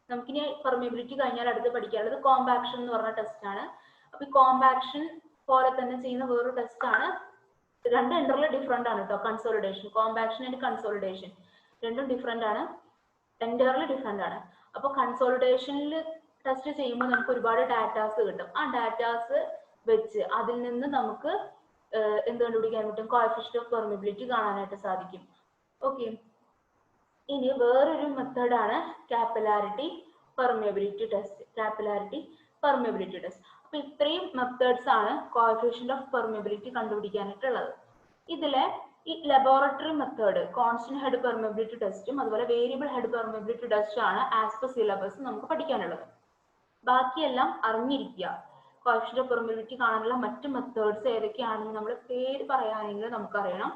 നമുക്കിനി പെർമിയബിലിറ്റി കഴിഞ്ഞാൽ അടുത്ത് പഠിക്കാനുള്ളത് കോമ്പാക്ഷൻ എന്ന് പറഞ്ഞ ടെസ്റ്റ് ആണ്. അപ്പൊ ഈ കോമ്പാക്ഷൻ പോലെ തന്നെ ചെയ്യുന്ന വേറൊരു ടെസ്റ്റ് ആണ്. രണ്ട് എൻറ്റർലി ഡിഫറെന്റ് ആണ് കേട്ടോ. കൺസോളിഡേഷൻ, കോമ്പാക്ഷൻ ആൻഡ് കൺസോളിഡേഷൻ രണ്ടും ഡിഫറെന്റ് ആണ്, എൻറ്റയർലി ഡിഫറെന്റ് ആണ്. അപ്പൊ കൺസോളിഡേഷനിൽ ടെസ്റ്റ് ചെയ്യുമ്പോൾ നമുക്ക് ഒരുപാട് ഡാറ്റാസ് കിട്ടും. ആ ഡാറ്റാസ് വെച്ച് അതിൽ നിന്ന് നമുക്ക് എന്ത് കണ്ടുപിടിക്കാൻ പറ്റും? കോഎഫിഷ്യന്റ് ഓഫ് പെർമിയബിലിറ്റി കാണാനായിട്ട് സാധിക്കും. ഓക്കെ, ഇനി വേറൊരു മെത്തേഡാണ് capillarity permeability test. Capillarity permeability test. അപ്പൊ ഇത്രയും മെത്തേഡ്സ് ആണ് കോഎഫിഷ്യന്റ് ഓഫ് പെർമിയബിലിറ്റി കണ്ടുപിടിക്കാനായിട്ടുള്ളത്. ഇതിലെ ഈ laboratory method constant head permeability ടെസ്റ്റും അതുപോലെ വേരിയബിൾ ഹെഡ് പെർമിയബിലിറ്റി ടെസ്റ്റും ആണ് ആസ് പെർ സിലബസ് നമുക്ക് പഠിക്കാനുള്ളത്. ബാക്കിയെല്ലാം അറിഞ്ഞിരിക്കുക. കോഎഫിഷ്യന്റ് ഓഫ് പെർമിയബിലിറ്റി കാണാനുള്ള മറ്റ് മെത്തേഡ്സ് ഏതൊക്കെയാണെന്ന് നമ്മൾ പേര് പറയാനെങ്കിൽ നമുക്കറിയണം.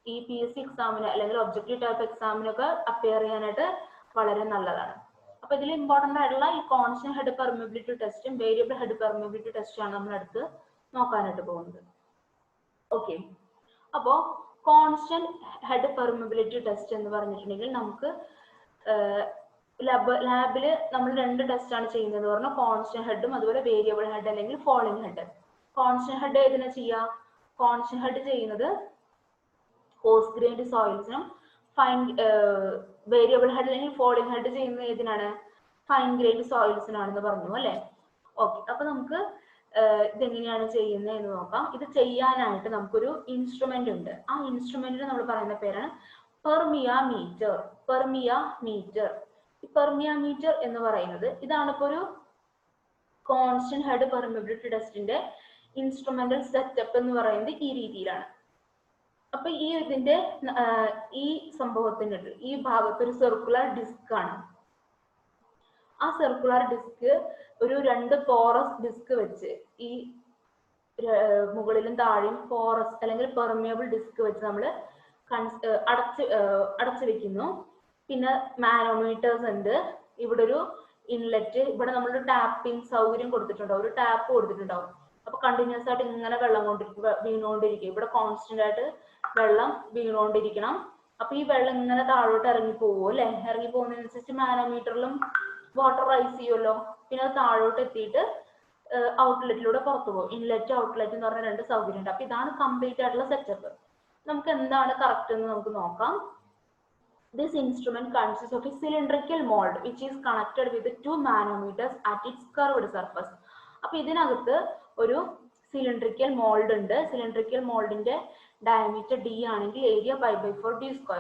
ഈ PSC എക്സാമിന് അല്ലെങ്കിൽ ഒബ്ജക്റ്റീവ് ടൈപ്പ് എക്സാമിനൊക്കെ അപ്പിയർ ചെയ്യാനായിട്ട് വളരെ നല്ലതാണ്. അപ്പൊ ഇതിൽ ഇമ്പോർട്ടന്റ് ആയിട്ടുള്ള ഈ കോൺസ്റ്റന്റ് ഹെഡ് പെർമിയബിലിറ്റി ടെസ്റ്റും വേരിയബിൾ ഹെഡ് പെർമിയബിലിറ്റി ടെസ്റ്റും ആണ് നമ്മൾ അടുത്ത് നോക്കാനായിട്ട് പോകുന്നത്. ഓക്കെ, അപ്പോ കോൺസ്റ്റന്റ് ഹെഡ് പെർമിയബിലിറ്റി ടെസ്റ്റ് എന്ന് പറഞ്ഞിട്ടുണ്ടെങ്കിൽ നമുക്ക് ലാബിൽ നമ്മൾ 2 ടെസ്റ്റ് ആണ് ചെയ്യുന്നത് പറഞ്ഞാൽ കോൺസ്റ്റന്റ് ഹെഡും അതുപോലെ വേരിയബിൾ ഹെഡ് അല്ലെങ്കിൽ ഫോളിംഗ് ഹെഡ്. കോൺസ്റ്റന്റ് ഹെഡ് ഏതിനാ ചെയ്യുക? കോൺസ്റ്റന്റ് ഹെഡ് ചെയ്യുന്നത് കോഴ്സ് ഗ്രൈൻഡ് സോയിൽസിനും ഫൈൻ വേരിയബിൾ ഹെഡ് അല്ലെങ്കിൽ ഫോളിംഗ് ഹെഡ് ചെയ്യുന്നത് ഏതിനാണ്? ഫൈൻ ഗ്രൈൻഡ് സോയിൽസിനാണെന്ന് പറഞ്ഞു അല്ലെ. ഓക്കെ, അപ്പൊ നമുക്ക് ഇതെങ്ങനെയാണ് ചെയ്യുന്നത് എന്ന് നോക്കാം. ഇത് ചെയ്യാനായിട്ട് നമുക്കൊരു ഇൻസ്ട്രുമെന്റ് ഉണ്ട്. ആ ഇൻസ്ട്രുമെന്റിന് നമ്മൾ പറയുന്ന പേരാണ് പെർമിയാമീറ്റർ. പെർമിയാമീറ്റർ പെർമിയാമീറ്റർ എന്ന് പറയുന്നത് ഇതാണ് ഇപ്പോൾ ഒരു കോൺസ്റ്റന്റ് ഹെഡ് പെർമിയബിലിറ്റി ടെസ്റ്റിന്റെ ഇൻസ്ട്രുമെന്റൽ സെറ്റപ്പ് എന്ന് പറയുന്നത് ഈ രീതിയിലാണ്. അപ്പൊ ഈ ഇതിന്റെ ഈ സംഭവത്തിന്റെ ഈ ഭാഗത്ത് ഒരു സർക്കുലർ ഡിസ്ക് ആണ്. ആ സർക്കുലർ ഡിസ്ക് ഒരു 2 പോറസ് ഡിസ്ക് വെച്ച് ഈ മുകളിലും താഴെയും പോറസ് അല്ലെങ്കിൽ പെർമിയബിൾ ഡിസ്ക് വെച്ച് നമ്മൾ അടച്ചു വെക്കുന്നു. പിന്നെ മാനോമീറ്റേഴ്സ് ഉണ്ട്. ഇവിടെ ഒരു ഇൻലെറ്റ്, ഇവിടെ നമ്മളൊരു ടാപ്പിംഗ് സൗകര്യം കൊടുത്തിട്ടുണ്ടാവും, ഒരു ടാപ്പ് കൊടുത്തിട്ടുണ്ടാവും. അപ്പൊ കണ്ടിന്യൂസ് ആയിട്ട് ഇങ്ങനെ വെള്ളം വീണുകൊണ്ടിരിക്കും. ഇവിടെ കോൺസ്റ്റന്റ് ആയിട്ട് വെള്ളം വീണുകൊണ്ടിരിക്കണം. അപ്പൊ ഈ വെള്ളം ഇങ്ങനെ താഴോട്ട് ഇറങ്ങി പോകും അല്ലെ. ഇറങ്ങി പോകുന്നതിനനുസരിച്ച് മാനോമീറ്ററിലും വാട്ടർ റൈസ് ചെയ്യുമല്ലോ. പിന്നെ അത് താഴോട്ട് എത്തിയിട്ട് ഔട്ട്ലെറ്റിലൂടെ പുറത്തു പോകും. ഇൻലെറ്റ് ഔട്ട്ലെറ്റ് എന്ന് പറഞ്ഞ 2 സൗകര്യം ഉണ്ട്. അപ്പൊ ഇതാണ് കംപ്ലീറ്റ് ആയിട്ടുള്ള സെറ്റപ്പ്. നമുക്ക് എന്താണ് കറക്റ്റ് എന്ന് നമുക്ക് നോക്കാം. This instrument consists of a cylindrical mold which is connected with 2 manometers at its curved surface. അപ്പോൾ ഇതിനകത്ത് ഒരു സിലിണ്ടറിക്കൽ മോൾഡ് ഉണ്ട്. സിലിണ്ടറിക്കൽ മോൾഡിന്റെ ഡയമീറ്റർ d ആണെങ്കിൽ ഏരിയ π/4 d².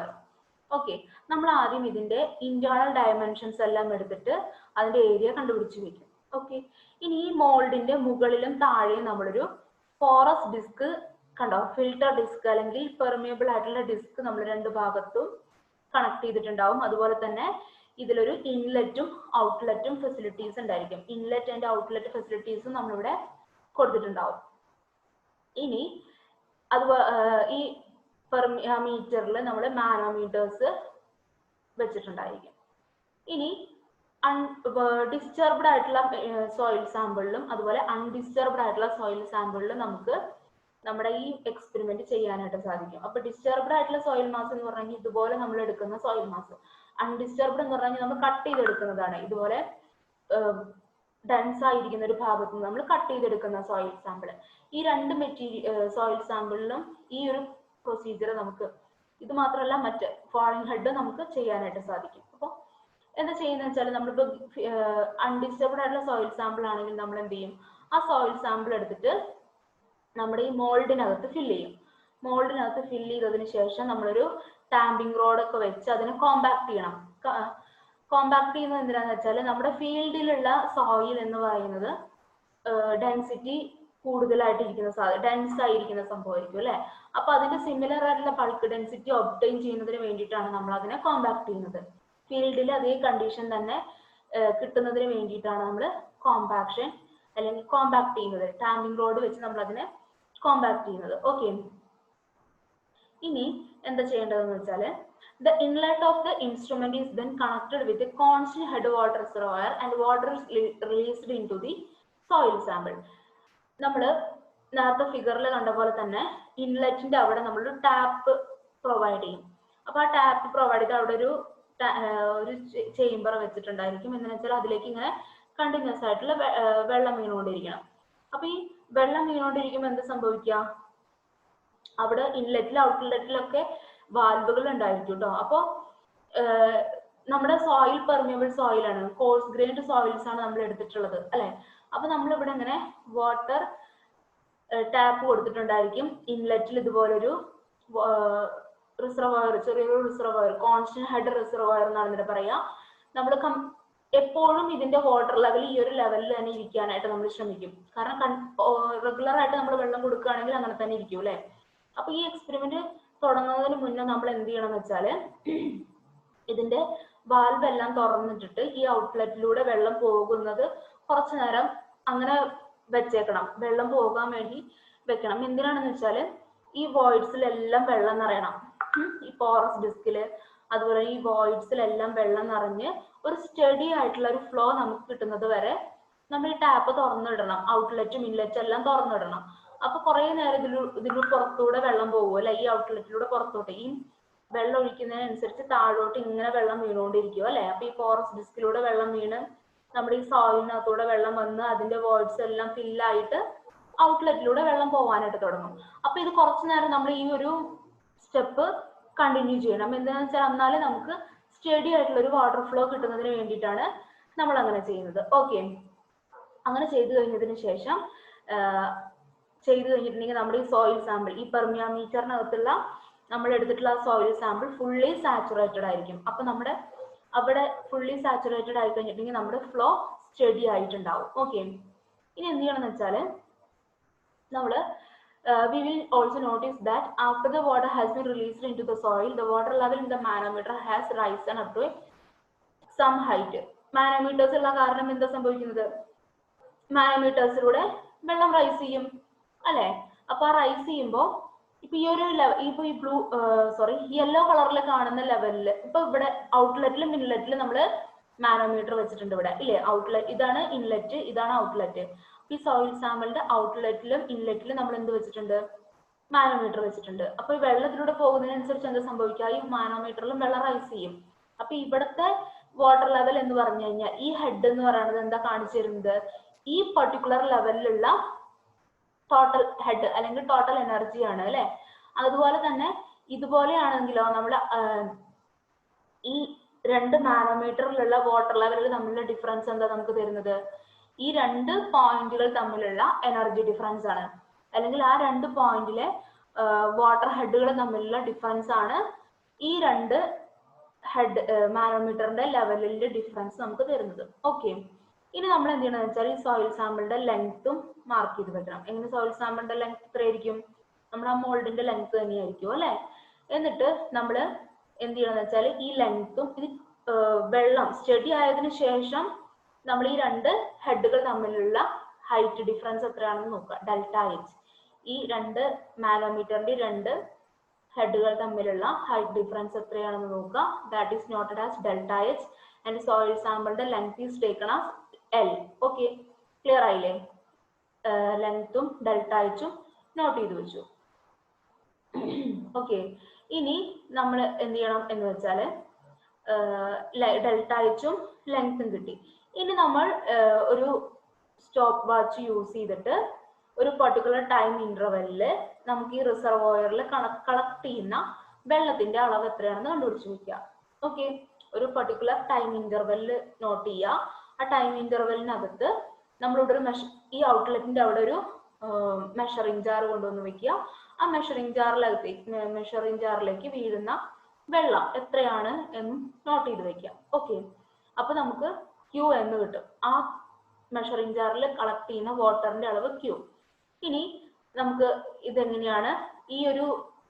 ഓക്കെ, നമ്മൾ ആദ്യം ഇതിന്റെ ഇന്റേണൽ ഡയമെൻഷൻസ് എല്ലാം എടുത്തിട്ട് അതിന്റെ ഏരിയ കണ്ടുപിടിച്ച് വെക്കും. ഓക്കെ, ഇനി ഈ മോൾഡിന്റെ മുകളിലും താഴെയും നമ്മളൊരു പോറസ് ഡിസ്ക് കണ്ടോ, ഫിൽട്ടർ ഡിസ്ക് അല്ലെങ്കിൽ പെർമിയബിൾ ആയിട്ടുള്ള ഡിസ്ക് നമ്മൾ 2 ഭാഗത്തും കണക്ട് ചെയ്തിട്ടുണ്ടാവും. അതുപോലെ തന്നെ ഇതിലൊരു ഇൻലെറ്റും ഔട്ട്ലെറ്റും ഫെസിലിറ്റീസ് ഉണ്ടായിരിക്കും. ഇൻലെറ്റ് ആൻഡ് ഔട്ട്ലെറ്റ് ഫെസിലിറ്റീസും നമ്മളിവിടെ കൊടുത്തിട്ടുണ്ടാവും. ഇനി ഈ പെർമിയാമീറ്ററിൽ നമ്മൾ മാനോമീറ്റേഴ്സ് വെച്ചിട്ടുണ്ടായിരിക്കും. ഇനി ഡിസ്റ്റർബ്ഡ് ആയിട്ടുള്ള സോയിൽ സാമ്പിളിലും അതുപോലെ അൺഡിസ്റ്റർബ്ഡ് ആയിട്ടുള്ള സോയിൽ സാമ്പിളിലും നമുക്ക് നമ്മുടെ ഈ എക്സ്പെരിമെന്റ് ചെയ്യാനായിട്ട് സാധിക്കും. അപ്പൊ ഡിസ്റ്റർബ്ഡ് ആയിട്ടുള്ള സോയിൽ മാസ് എന്ന് പറഞ്ഞാൽ ഇതുപോലെ നമ്മൾ എടുക്കുന്ന സോയിൽ മാസ്. അൺഡിസ്റ്റർബ്ഡ് എന്ന് പറഞ്ഞാൽ നമ്മൾ കട്ട് ചെയ്തെടുക്കുന്നതാണ്. ഇതുപോലെ ഡെൻസ് ആയിരിക്കുന്ന ഒരു ഭാഗത്ത് നിന്ന് നമ്മൾ കട്ട് ചെയ്തെടുക്കുന്ന സോയിൽ സാമ്പിൾ. ഈ 2 സോയിൽ സാമ്പിളിലും ഈ ഒരു പ്രൊസീജിയർ നമുക്ക്, ഇത് മാത്രമല്ല മറ്റ് ഫോളിംഗ് ഹെഡ് നമുക്ക് ചെയ്യാനായിട്ട് സാധിക്കും. അപ്പോൾ എന്താ ചെയ്യുന്നത് വെച്ചാൽ നമ്മളിപ്പോൾ അൺഡിസ്റ്റർബ്ഡ് ആയിട്ടുള്ള സോയിൽ സാമ്പിൾ ആണെങ്കിൽ നമ്മൾ എന്ത് ചെയ്യും, ആ സോയിൽ സാമ്പിൾ എടുത്തിട്ട് നമ്മുടെ ഈ മോൾഡിനകത്ത് ഫില്ല് ചെയ്യും. മോൾഡിനകത്ത് ഫില്ല് ചെയ്തതിന് ശേഷം നമ്മളൊരു ടാമ്പിംഗ് റോഡൊക്കെ വെച്ച് അതിനെ കോമ്പാക്ട് ചെയ്യണം. കോമ്പാക്ട് ചെയ്യുന്നത് എന്തിനാന്ന് വെച്ചാൽ നമ്മുടെ ഫീൽഡിലുള്ള സോയിൽ എന്ന് പറയുന്നത് ഡെൻസിറ്റി കൂടുതലായിട്ടിരിക്കുന്ന ഡെൻസ് ആയിരിക്കുന്ന സംഭവമായിരിക്കും അല്ലെ. അപ്പൊ അതിന്റെ സിമിലർ ആയിട്ടുള്ള ബൾക്ക് ഡെൻസിറ്റി ഒബ്റ്റെയിൻ ചെയ്യുന്നതിന് വേണ്ടിയിട്ടാണ് നമ്മൾ അതിനെ കോമ്പാക്ട് ചെയ്യുന്നത്. ഫീൽഡിൽ അതേ കണ്ടീഷൻ തന്നെ കിട്ടുന്നതിന് വേണ്ടിയിട്ടാണ് നമ്മൾ കോമ്പാക്ഷൻ അല്ലെങ്കിൽ കോമ്പാക്ട് ചെയ്യുന്നത്. ടാമ്പിംഗ് റോഡ് വെച്ച് നമ്മൾ അതിനെ കോമ്പാക്ട് ചെയ്യുന്നത്. ഓക്കെ, ഇനി എന്താ ചെയ്യേണ്ടതെന്ന് വെച്ചാൽ the inlet of the instrument is then connected with a constant head water reservoir and water is released into the soil sample. നമ്മൾ നേരത്തെ ഫിഗറിൽ കണ്ട പോലെ തന്നെ ഇൻലെറ്റിന്റെ അവിടെ നമ്മളൊരു ടാപ്പ് പ്രൊവൈഡ് ചെയ്യും. അപ്പൊ ആ ടാപ്പ് പ്രൊവൈഡ് ചെയ്ത് അവിടെ ഒരു ചേംബർ വെച്ചിട്ടുണ്ടായിരിക്കും. എന്ന് വെച്ചാൽ അതിലേക്ക് ഇങ്ങനെ കണ്ടിന്യൂസ് ആയിട്ടുള്ള വെള്ളം വീണുകൊണ്ടിരിക്കണം. അപ്പൊ ഈ വെള്ളം വീണുകൊണ്ടിരിക്കുമ്പോൾ എന്ത് സംഭവിക്കുക, അവിടെ ഇൻലെറ്റിലും ഔട്ട്ലെറ്റിലൊക്കെ വാൽവുകൾ ഉണ്ടായിരിക്കും കേട്ടോ. അപ്പോൾ നമ്മുടെ സോയിൽ പെർമിയബിൾ സോയിലാണ്, കോഴ്സ് ഗ്രൈൻഡ് സോയിൽസ് ആണ് നമ്മൾ എടുത്തിട്ടുള്ളത് അല്ലെ. അപ്പൊ നമ്മളിവിടെ ഇങ്ങനെ വാട്ടർ ടാപ്പ് കൊടുത്തിട്ടുണ്ടായിരിക്കും. ഇൻലെറ്റിൽ ഇതുപോലൊരു റിസർവോയർ, ചെറിയൊരു റിസർവോയർ, കോൺസ്റ്റന്റ് ഹെഡ് റിസർവോയർ എന്നാണ് ഇതിനെ പറയാ. നമ്മൾ എപ്പോഴും ഇതിന്റെ വാട്ടർ ലെവൽ ഈ ഒരു ലെവലിൽ തന്നെ ഇരിക്കാനായിട്ട് നമ്മൾ ശ്രമിക്കും. കാരണം റെഗുലർ ആയിട്ട് നമ്മൾ വെള്ളം കൊടുക്കുകയാണെങ്കിൽ അങ്ങനെ തന്നെ ഇരിക്കും അല്ലെ. അപ്പൊ ഈ എക്സ്പെരിമെന്റ് തുടങ്ങുന്നതിന് മുന്നേ നമ്മൾ എന്ത് ചെയ്യണം എന്ന് വെച്ചാൽ ഇതിന്റെ വാൽവ് എല്ലാം തുറന്നിട്ടിട്ട് ഈ ഔട്ട്ലെറ്റിലൂടെ വെള്ളം പോകുന്നത് കുറച്ചു നേരം അങ്ങനെ വെച്ചേക്കണം, വെള്ളം പോകാൻ വേണ്ടി വെക്കണം. എന്തിനാണെന്ന് വെച്ചാൽ ഈ വോയിഡ്സിലെല്ലാം വെള്ളം നിറയണം. ഈ പോറസ് ഡിസ്കില് അതുപോലെ ഈ വോയിഡ്സിലെല്ലാം വെള്ളം നിറഞ്ഞ് ഒരു സ്റ്റഡി ആയിട്ടുള്ള ഒരു ഫ്ലോ നമുക്ക് കിട്ടുന്നത് വരെ നമ്മൾ ഈ ടാപ്പ് തുറന്നിടണം. ഔട്ട്ലെറ്റും ഇൻലെറ്റും എല്ലാം തുറന്നിടണം. അപ്പൊ കുറെ നേരം ഇതിൽ പുറത്തൂടെ വെള്ളം പോകും അല്ലെ, ഈ ഔട്ട്ലെറ്റിലൂടെ പുറത്തോട്ട്. ഈ വെള്ളം ഒഴിക്കുന്നതിനനുസരിച്ച് താഴോട്ട് ഇങ്ങനെ വെള്ളം വീണുകൊണ്ടിരിക്കും അല്ലെ. അപ്പൊ ഈ പോറസ് ഡിസ്കിലൂടെ വെള്ളം വീണ് നമ്മുടെ ഈ സോയിലിനകത്തൂടെ വെള്ളം വന്ന് അതിന്റെ വോയിഡ്സ് എല്ലാം ഫില്ലായിട്ട് ഔട്ട്ലെറ്റിലൂടെ വെള്ളം പോകാനായിട്ട് തുടങ്ങും. അപ്പൊ ഇത് കുറച്ചു നേരം നമ്മൾ ഈ ഒരു സ്റ്റെപ്പ് കണ്ടിന്യൂ ചെയ്യണം. എന്താണെന്ന് വെച്ചാൽ എന്നാലേ നമുക്ക് സ്റ്റഡി ആയിട്ടുള്ള ഒരു വാട്ടർ ഫ്ലോ കിട്ടുന്നതിന് വേണ്ടിയിട്ടാണ് നമ്മൾ അങ്ങനെ ചെയ്യുന്നത്. ഓക്കെ, അങ്ങനെ ചെയ്തു കഴിഞ്ഞതിന് ശേഷം കഴിഞ്ഞിട്ടുണ്ടെങ്കിൽ നമ്മുടെ ഈ സോയിൽ സാമ്പിൾ, ഈ പെർമിയോമീറ്ററിനകത്തുള്ള നമ്മൾ എടുത്തിട്ടുള്ള സോയിൽ സാമ്പിൾ ഫുള്ളി സാച്ചുറേറ്റഡ് ആയിരിക്കും. അപ്പൊ നമ്മുടെ അവിടെ ഫുള്ളി സാച്ചുറേറ്റഡ് ആയി കഴിഞ്ഞിട്ടുണ്ടെങ്കിൽ നമ്മുടെ ഫ്ലോ സ്റ്റഡി ആയിട്ടുണ്ടാവും. ഓക്കെ, ഇനി എന്ത് ചെയ്യണമെന്ന് വെച്ചാൽ നമ്മള് we will also notice that after the water has been released into the soil, the water level in the manometer has risen up to some height. Manometers ഉള്ള കാരണം എന്താ സംഭവിക്കുന്നത്? മാനോമീറ്റേഴ്സിലൂടെ വെള്ളം റൈസ് ചെയ്യും അല്ലെ. അപ്പൊ ആ റൈസ് ചെയ്യുമ്പോൾ ഇപ്പൊ ഈ ഒരു ഇപ്പൊ ഈ യെല്ലോ കളറിൽ കാണുന്ന ലെവലില് ഇപ്പൊ ഇവിടെ ഔട്ട്ലെറ്റിലും ഇൻലെറ്റിലും നമ്മള് മാനോമീറ്റർ വെച്ചിട്ടുണ്ട് ഇവിടെ ഇല്ലേ. ഔട്ട്ലെറ്റ് ഇതാണ് ഇൻലെറ്റ്, ഇതാണ് ഔട്ട്ലെറ്റ്. ഈ സോയിൽ സാമ്പിളിന്റെ ഔട്ട്ലെറ്റിലും ഇൻലെറ്റിലും നമ്മൾ എന്ത് വെച്ചിട്ടുണ്ട്? മാനോമീറ്റർ വെച്ചിട്ടുണ്ട്. അപ്പൊ ഈ വെള്ളത്തിലൂടെ പോകുന്നതിനനുസരിച്ച് എന്താ സംഭവിക്കുക? ഈ മാനോമീറ്ററിലും വെള്ളം റൈസ് ചെയ്യും. അപ്പൊ ഇവിടുത്തെ വാട്ടർ ലെവൽ എന്ന് പറഞ്ഞു കഴിഞ്ഞാൽ ഈ ഹെഡ് എന്ന് പറയുന്നത് എന്താ കാണിച്ചു തരുന്നത്? ഈ പർട്ടിക്കുലർ ലെവലിലുള്ള ടോട്ടൽ ഹെഡ് അല്ലെങ്കിൽ ടോട്ടൽ എനർജിയാണ് അല്ലെ. അതുപോലെ തന്നെ ഇതുപോലെയാണെങ്കിലോ നമ്മൾ ഈ രണ്ട് മാനോമീറ്ററിലുള്ള വാട്ടർ ലെവലിൽ തമ്മിലുള്ള ഡിഫറൻസ് എന്താ നമുക്ക് തരുന്നത്? ഈ രണ്ട് പോയിന്റുകൾ തമ്മിലുള്ള എനർജി ഡിഫറൻസ് ആണ്, അല്ലെങ്കിൽ ആ രണ്ട് പോയിന്റിലെ വാട്ടർ ഹെഡുകൾ തമ്മിലുള്ള ഡിഫറൻസ് ആണ് ഈ രണ്ട് ഹെഡ് മാനോമീറ്ററിന്റെ ലെവലിന്റെ ഡിഫറൻസ് നമുക്ക് തരുന്നത്. ഓക്കെ, ഇനി നമ്മൾ എന്ത് ചെയ്യണമെന്ന് വെച്ചാൽ ഈ സോയിൽ സാമ്പിളിന്റെ ലെങ്ത്തും മാർക്ക് ചെയ്ത് വെക്കണം. എങ്ങനെ സോയിൽ സാമ്പിളിന്റെ ലെങ്ത് എത്രയായിരിക്കും? നമ്മുടെ ആ മോൾഡിന്റെ ലെങ്ത് തന്നെയായിരിക്കും അല്ലെ. എന്നിട്ട് നമ്മൾ എന്ത് ചെയ്യണമെന്ന് വെച്ചാൽ ഈ ലെങ്ത്തും ഇത് വെള്ളം സ്റ്റഡി ആയതിനു ശേഷം നമ്മൾ ഈ രണ്ട് ഹെഡുകൾ തമ്മിലുള്ള ഹൈറ്റ് ഡിഫറൻസ് എത്രയാണെന്ന് നോക്കുക. Delta H. ഈ രണ്ട് മാനോമീറ്ററിന്റെ രണ്ട് ഹെഡുകൾ തമ്മിലുള്ള ഹൈറ്റ് ഡിഫറൻസ് എത്രയാണെന്ന് നോക്കുക. That is noted as delta H and soil സാമ്പിളിന്റെ length is taken as L. Okay, clear ആയില്ലേ? ലെങ്ത്തും ഡെൽറ്റ എച്ചും നോട്ട് ചെയ്ത് വെച്ചു. ഓക്കെ, ഇനി നമ്മൾ എന്ത് ചെയ്യണം എന്ന് വെച്ചാൽ ഡെൽറ്റ എച്ചും ലെങ്ത്തും കിട്ടി. ഇനി നമ്മൾ ഒരു സ്റ്റോപ്പ് വാച്ച് യൂസ് ചെയ്തിട്ട് ഒരു പർട്ടിക്കുലർ ടൈം ഇന്റർവെല്ലില് നമുക്ക് ഈ റിസർവോയറിൽ കളക്ട് ചെയ്യുന്ന വെള്ളത്തിന്റെ അളവ് എത്രയാണെന്ന് കണ്ടുപിടിച്ച് വെക്കുക. ഓക്കെ, ഒരു പർട്ടിക്കുലർ ടൈം ഇന്റർവെല്ലിൽ നോട്ട് ചെയ്യുക. ആ ടൈം ഇന്റർവെല്ലിനകത്ത് നമ്മളിവിടെ ഒരു ഈ ഔട്ട്ലെറ്റിന്റെ അവിടെ ഒരു മെഷറിംഗ് ജാർ കൊണ്ടുവന്ന് വെക്കുക. ആ മെഷറിംഗ് ജാറിലേക്ക് വീഴുന്ന വെള്ളം എത്രയാണ് എന്ന് നോട്ട് ചെയ്ത് വെക്കുക. ഓക്കെ, അപ്പൊ നമുക്ക് Q എന്ന് കിട്ടും. ആ മെഷറിംഗ് ജാറിൽ കളക്ട് ചെയ്യുന്ന വാട്ടറിന്റെ അളവ് Q. ഇനി നമുക്ക് ഇതെങ്ങനെയാണ് ഈ ഒരു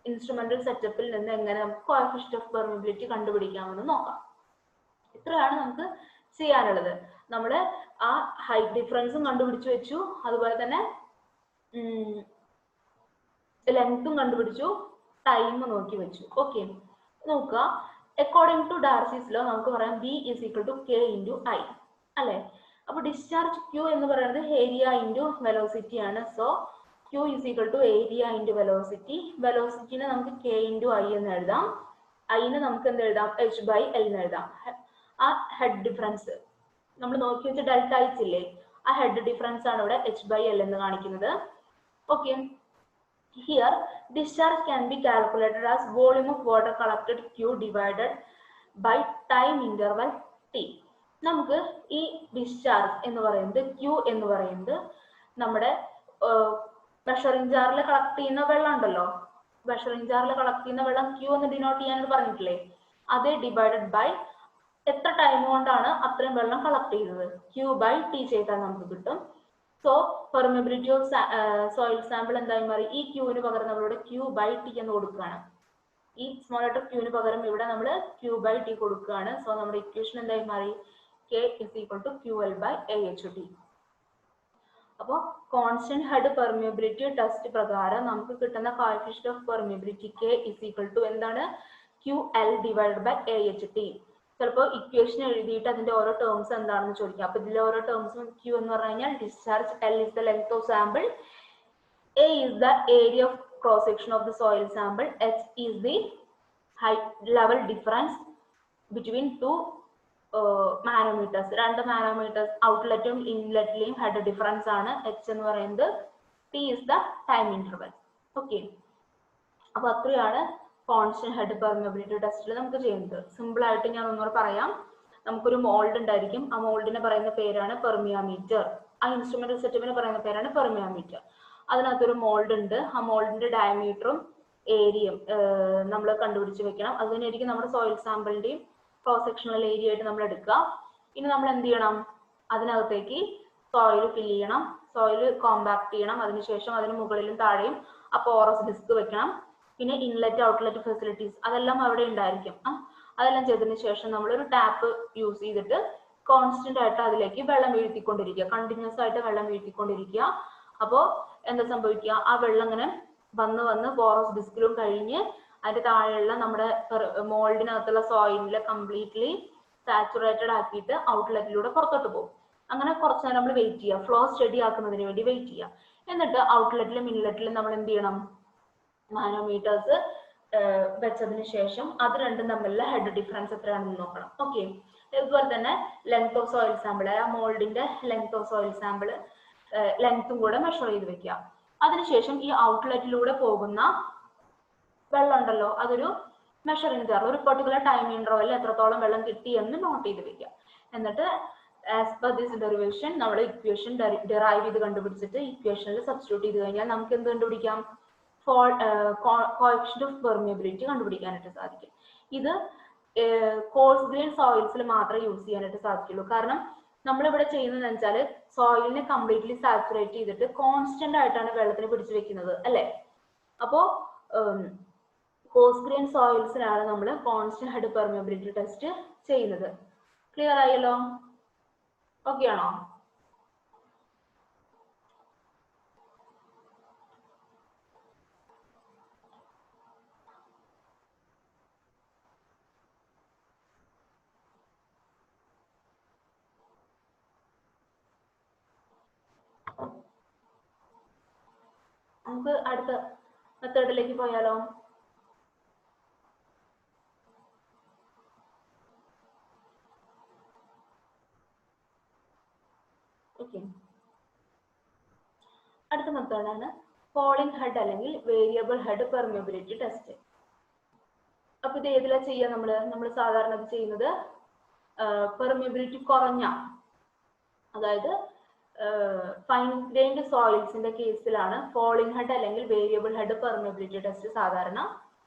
ഇൻസ്ട്രുമെന്റൽ സെറ്റപ്പിൽ നിന്ന് എങ്ങനെ നമുക്ക് കോഎഫിഷ്യന്റ് ഓഫ് പെർമിയബിലിറ്റി കണ്ടുപിടിക്കാമെന്ന് നോക്കാം. ഇത്രയാണ് നമുക്ക് ചെയ്യാനുള്ളത്. നമ്മള് ആ ഹൈറ്റ് ഡിഫറൻസും കണ്ടുപിടിച്ചു വെച്ചു, അതുപോലെ തന്നെ ലെങ്ത്തും കണ്ടുപിടിച്ചു, ടൈം നോക്കി വെച്ചു. ഓക്കെ, നോക്കുക. അക്കോർഡിംഗ് ടു ഡാർസീസ് ലോ നമുക്ക് പറയാം B is equal to K into I അല്ലെ. അപ്പൊ ഡിസ്ചാർജ് Q എന്ന് പറയുന്നത് ഏരിയ ഇൻറ്റു വെലോസിറ്റി ആണ്. So Q is equal to area into velocity. വെലോസിറ്റിനെ നമുക്ക് K into I എന്ന് എഴുതാം. ഐനെ നമുക്ക് എന്ത് എഴുതാം? H/L എന്ന് എഴുതാം. ആ ഹെഡ് ഡിഫറൻസ് നമ്മൾ നോക്കി വെച്ച ഡെൽറ്റ എച്ച് ഇല്ലേ, ആ ഹെഡ് ഡിഫറൻസ് ആണ് ഇവിടെ H/L എന്ന് കാണിക്കുന്നത്. Okay, here discharge can be calculated as volume of water collected Q divided by time interval T. നമുക്ക് ഈ ഡിസ്ചാർജ് എന്ന് പറയുന്നത് Q എന്ന് പറയുന്നത് നമ്മുടെ മെഷറിംഗ് ജാറിൽ കളക്ട് ചെയ്യുന്ന വെള്ളം ഉണ്ടല്ലോ, മെഷറിംഗ് ജാറിൽ കളക്ട് ചെയ്യുന്ന വെള്ളം Q എന്ന് ഡിനോട്ട് ചെയ്യാൻ പറഞ്ഞിട്ടില്ലേ, അതേ ഡിവൈഡഡ് ബൈ എത്ര ടൈം കൊണ്ടാണ് അത്രയും വെള്ളം കളക്ട് ചെയ്തത്, Q/T ചെയ്താൽ നമുക്ക് കിട്ടും. So permeability of soil sample എന്തായി മാറി? ഈ Qന് പകരം നമ്മളിവിടെ Q/T എന്ന് കൊടുക്കുകയാണ്. ഈ സ്മോൾ ലെറ്റർ Qന് പകരം ഇവിടെ നമ്മൾ Q/T കൊടുക്കുകയാണ്. സോ നമ്മുടെ ഇക്വേഷൻ എന്തായി മാറി? K is equal to QL/AHT. അപ്പോൾ കോൺസ്റ്റന്റ് ഹെഡ് പെർമിയബിലിറ്റി ടെസ്റ്റ് പ്രകാരം നമുക്ക് കിട്ടുന്ന coefficient of permeability K is equal to എന്താണ്? QL divide by AHT. ചിലപ്പോൾ ഇക്വേഷൻ എഴുതിയിട്ട് അതിന്റെ ഓരോ ടേംസ് എന്താണെന്ന് ചോദിക്കാം. അപ്പൊ ഇതിലെ ഓരോ ടേംസും Q എന്ന് പറഞ്ഞു കഴിഞ്ഞാൽ discharge, L is the length of sample, A is the area of cross section of the soil sample, H is the height level difference between two manometers. 2 manometers ഔട്ട്ലെറ്റും ഇൻലെറ്റിലെയും ഹെഡ് ഡിഫറൻസ് ആണ് H എന്ന് പറയുന്നത്. T is the time interval. Okay, അപ്പൊ അത്രയാണ് കോൺസ്റ്റന്റ് ഹെഡ് പെർമിയബിലിറ്റി ടെസ്റ്റിൽ നമുക്ക് ചെയ്യുന്നത്. സിമ്പിൾ ആയിട്ട് ഞാൻ ഒന്നുകൂടെ പറയാം. നമുക്കൊരു മോൾഡ് ഉണ്ടായിരിക്കും. ആ മോൾഡിനെ പറയുന്ന പേരാണ് പെർമിയാമീറ്റർ. ആ ഇൻസ്ട്രുമെന്റൽ സെറ്റപ്പിന് പറയുന്ന പേരാണ് പെർമിയാമീറ്റർ. അതിനകത്തൊരു മോൾഡ് ഉണ്ട്. ആ മോൾഡിന്റെ ഡയമീറ്ററും ഏരിയയും നമ്മൾ കണ്ടുപിടിച്ച് വെക്കണം. അത് തന്നെയായിരിക്കും നമ്മുടെ സോയിൽ സാമ്പിളിന്റെയും ക്രോസ് സെക്ഷണൽ ഏരിയ ആയിട്ട് നമ്മൾ എടുക്കുക. ഇനി നമ്മൾ എന്ത് ചെയ്യണം? അതിനകത്തേക്ക് സോയിൽ ഫില്ല് ചെയ്യണം, സോയിൽ കോമ്പാക്ട് ചെയ്യണം. അതിനുശേഷം അതിന് മുകളിലും താഴെയും ആ പോറസ് ഡിസ്ക് വെക്കണം. പിന്നെ ഇൻലെറ്റ് ഔട്ട്ലെറ്റ് ഫെസിലിറ്റീസ് അതെല്ലാം അവിടെ ഉണ്ടായിരിക്കും. അതെല്ലാം ചെയ്തതിന് ശേഷം നമ്മളൊരു ടാപ്പ് യൂസ് ചെയ്തിട്ട് കോൺസ്റ്റന്റ് ആയിട്ട് അതിലേക്ക് വെള്ളം വീഴ്ത്തിക്കൊണ്ടിരിക്കുക, കണ്ടിന്യൂസ് ആയിട്ട് വെള്ളം വീഴ്ത്തിക്കൊണ്ടിരിക്കുക. അപ്പോൾ എന്താ സംഭവിക്കുക? ആ വെള്ളം ഇങ്ങനെ വന്ന് പോറസ് ഡിസ്കിലും കഴിഞ്ഞ് അതിന്റെ താഴെയുള്ള നമ്മുടെ മോൾഡിനകത്തുള്ള സോയിലിൽ കംപ്ലീറ്റ്ലി സാച്ചുറേറ്റഡ് ആക്കിയിട്ട് ഔട്ട്ലെറ്റിലൂടെ പുറത്തോട്ട് പോകും. അങ്ങനെ കുറച്ച് നേരം നമ്മൾ വെയിറ്റ് ചെയ്യുക, ഫ്ലോ സ്റ്റഡി ആക്കുന്നതിന് വേണ്ടി വെയിറ്റ് ചെയ്യുക. എന്നിട്ട് ഔട്ട്ലെറ്റിലും ഇൻലെറ്റിലും നമ്മൾ എന്ത് ചെയ്യണം? മാനോമീറ്റേഴ്സ് വെച്ചതിന് ശേഷം അത് രണ്ടും തമ്മിലുള്ള ഹെഡ് ഡിഫറൻസ് എത്രയാണെന്ന് നോക്കണം. ഓക്കെ, ഇതുപോലെ തന്നെ ലെങ്ത് ഓഫ് സോയിൽ സാമ്പിൾ, ആ മോൾഡിന്റെ ലെങ്ത് ഓഫ് സോയിൽ സാമ്പിൾ ലെങ്ത്തും കൂടെ മെഷർ ചെയ്ത് വെക്കുക. അതിനുശേഷം ഈ ഔട്ട്ലെറ്റിലൂടെ പോകുന്ന വെള്ളം ഉണ്ടല്ലോ, അതൊരു മെഷറിംഗ് ജാർ, ഒരു പെർട്ടിക്കുലർ ടൈം ഇന്റർവെല്ലിൽ എത്രത്തോളം വെള്ളം കിട്ടി എന്ന് നോട്ട് ചെയ്ത് വെക്കുക. എന്നിട്ട് ആസ് പെർ ദിസ് ഡെറിവേഷൻ നമ്മൾ ഇക്വേഷൻ ഡെറൈവ് ചെയ്ത് കണ്ടുപിടിച്ചിട്ട് ഇക്വേഷനിൽ സബ്സ്റ്റിറ്റ്യൂട്ട് ചെയ്ത് കഴിഞ്ഞാൽ നമുക്ക് എന്ത് കണ്ടുപിടിക്കാം? കോഎഫിഷ്യന്റ് ഓഫ് പെർമിയബിലിറ്റി കണ്ടുപിടിക്കാനായിട്ട് സാധിക്കും. ഇത് കോഴ്സ് ഗ്രെയിൻ സോയിൽസിൽ മാത്രമേ യൂസ് ചെയ്യാനായിട്ട് സാധിക്കുള്ളൂ. കാരണം നമ്മളിവിടെ ചെയ്യുന്നത് വെച്ചാൽ സോയിലിനെ കംപ്ലീറ്റ്ലി സാച്ചുറേറ്റ് ചെയ്തിട്ട് കോൺസ്റ്റന്റ് ആയിട്ടാണ് വെള്ളത്തിന് പിടിച്ചു വെക്കുന്നത്, അല്ലെ? അപ്പോ കോഴ്സ് ഗ്രെയിൻ സോയിൽസിലാണ് നമ്മൾ കോൺസ്റ്റന്റ് ഹെഡ് പെർമിയബിലിറ്റി ടെസ്റ്റ് ചെയ്യുന്നത്. ക്ലിയർ ആയല്ലോ? ഓക്കെ ആണോ? നമുക്ക് അടുത്ത മെത്തേഡിലേക്ക് പോയാലോ? ഓക്കെ, അടുത്ത മെത്തേഡാണ് ഫോളിംഗ് ഹെഡ് അല്ലെങ്കിൽ വേരിയബിൾ ഹെഡ് പെർമിയബിലിറ്റി ടെസ്റ്റ്. അപ്പൊ ഇത് ഏതിലാ ചെയ്യാ? നമ്മൾ സാധാരണ ഇത് ചെയ്യുന്നത് പെർമിയബിലിറ്റി കുറഞ്ഞ, അതായത് ഫൈൻ ഗ്രെയിൻഡ് സോയിൽസിന്റെ കേസിലാണ് ഫോളിംഗ് ഹെഡ് അല്ലെങ്കിൽ വേരിയബിൾ ഹെഡ് പെർമിയബിലിറ്റി ടെസ്റ്റ് സാധാരണ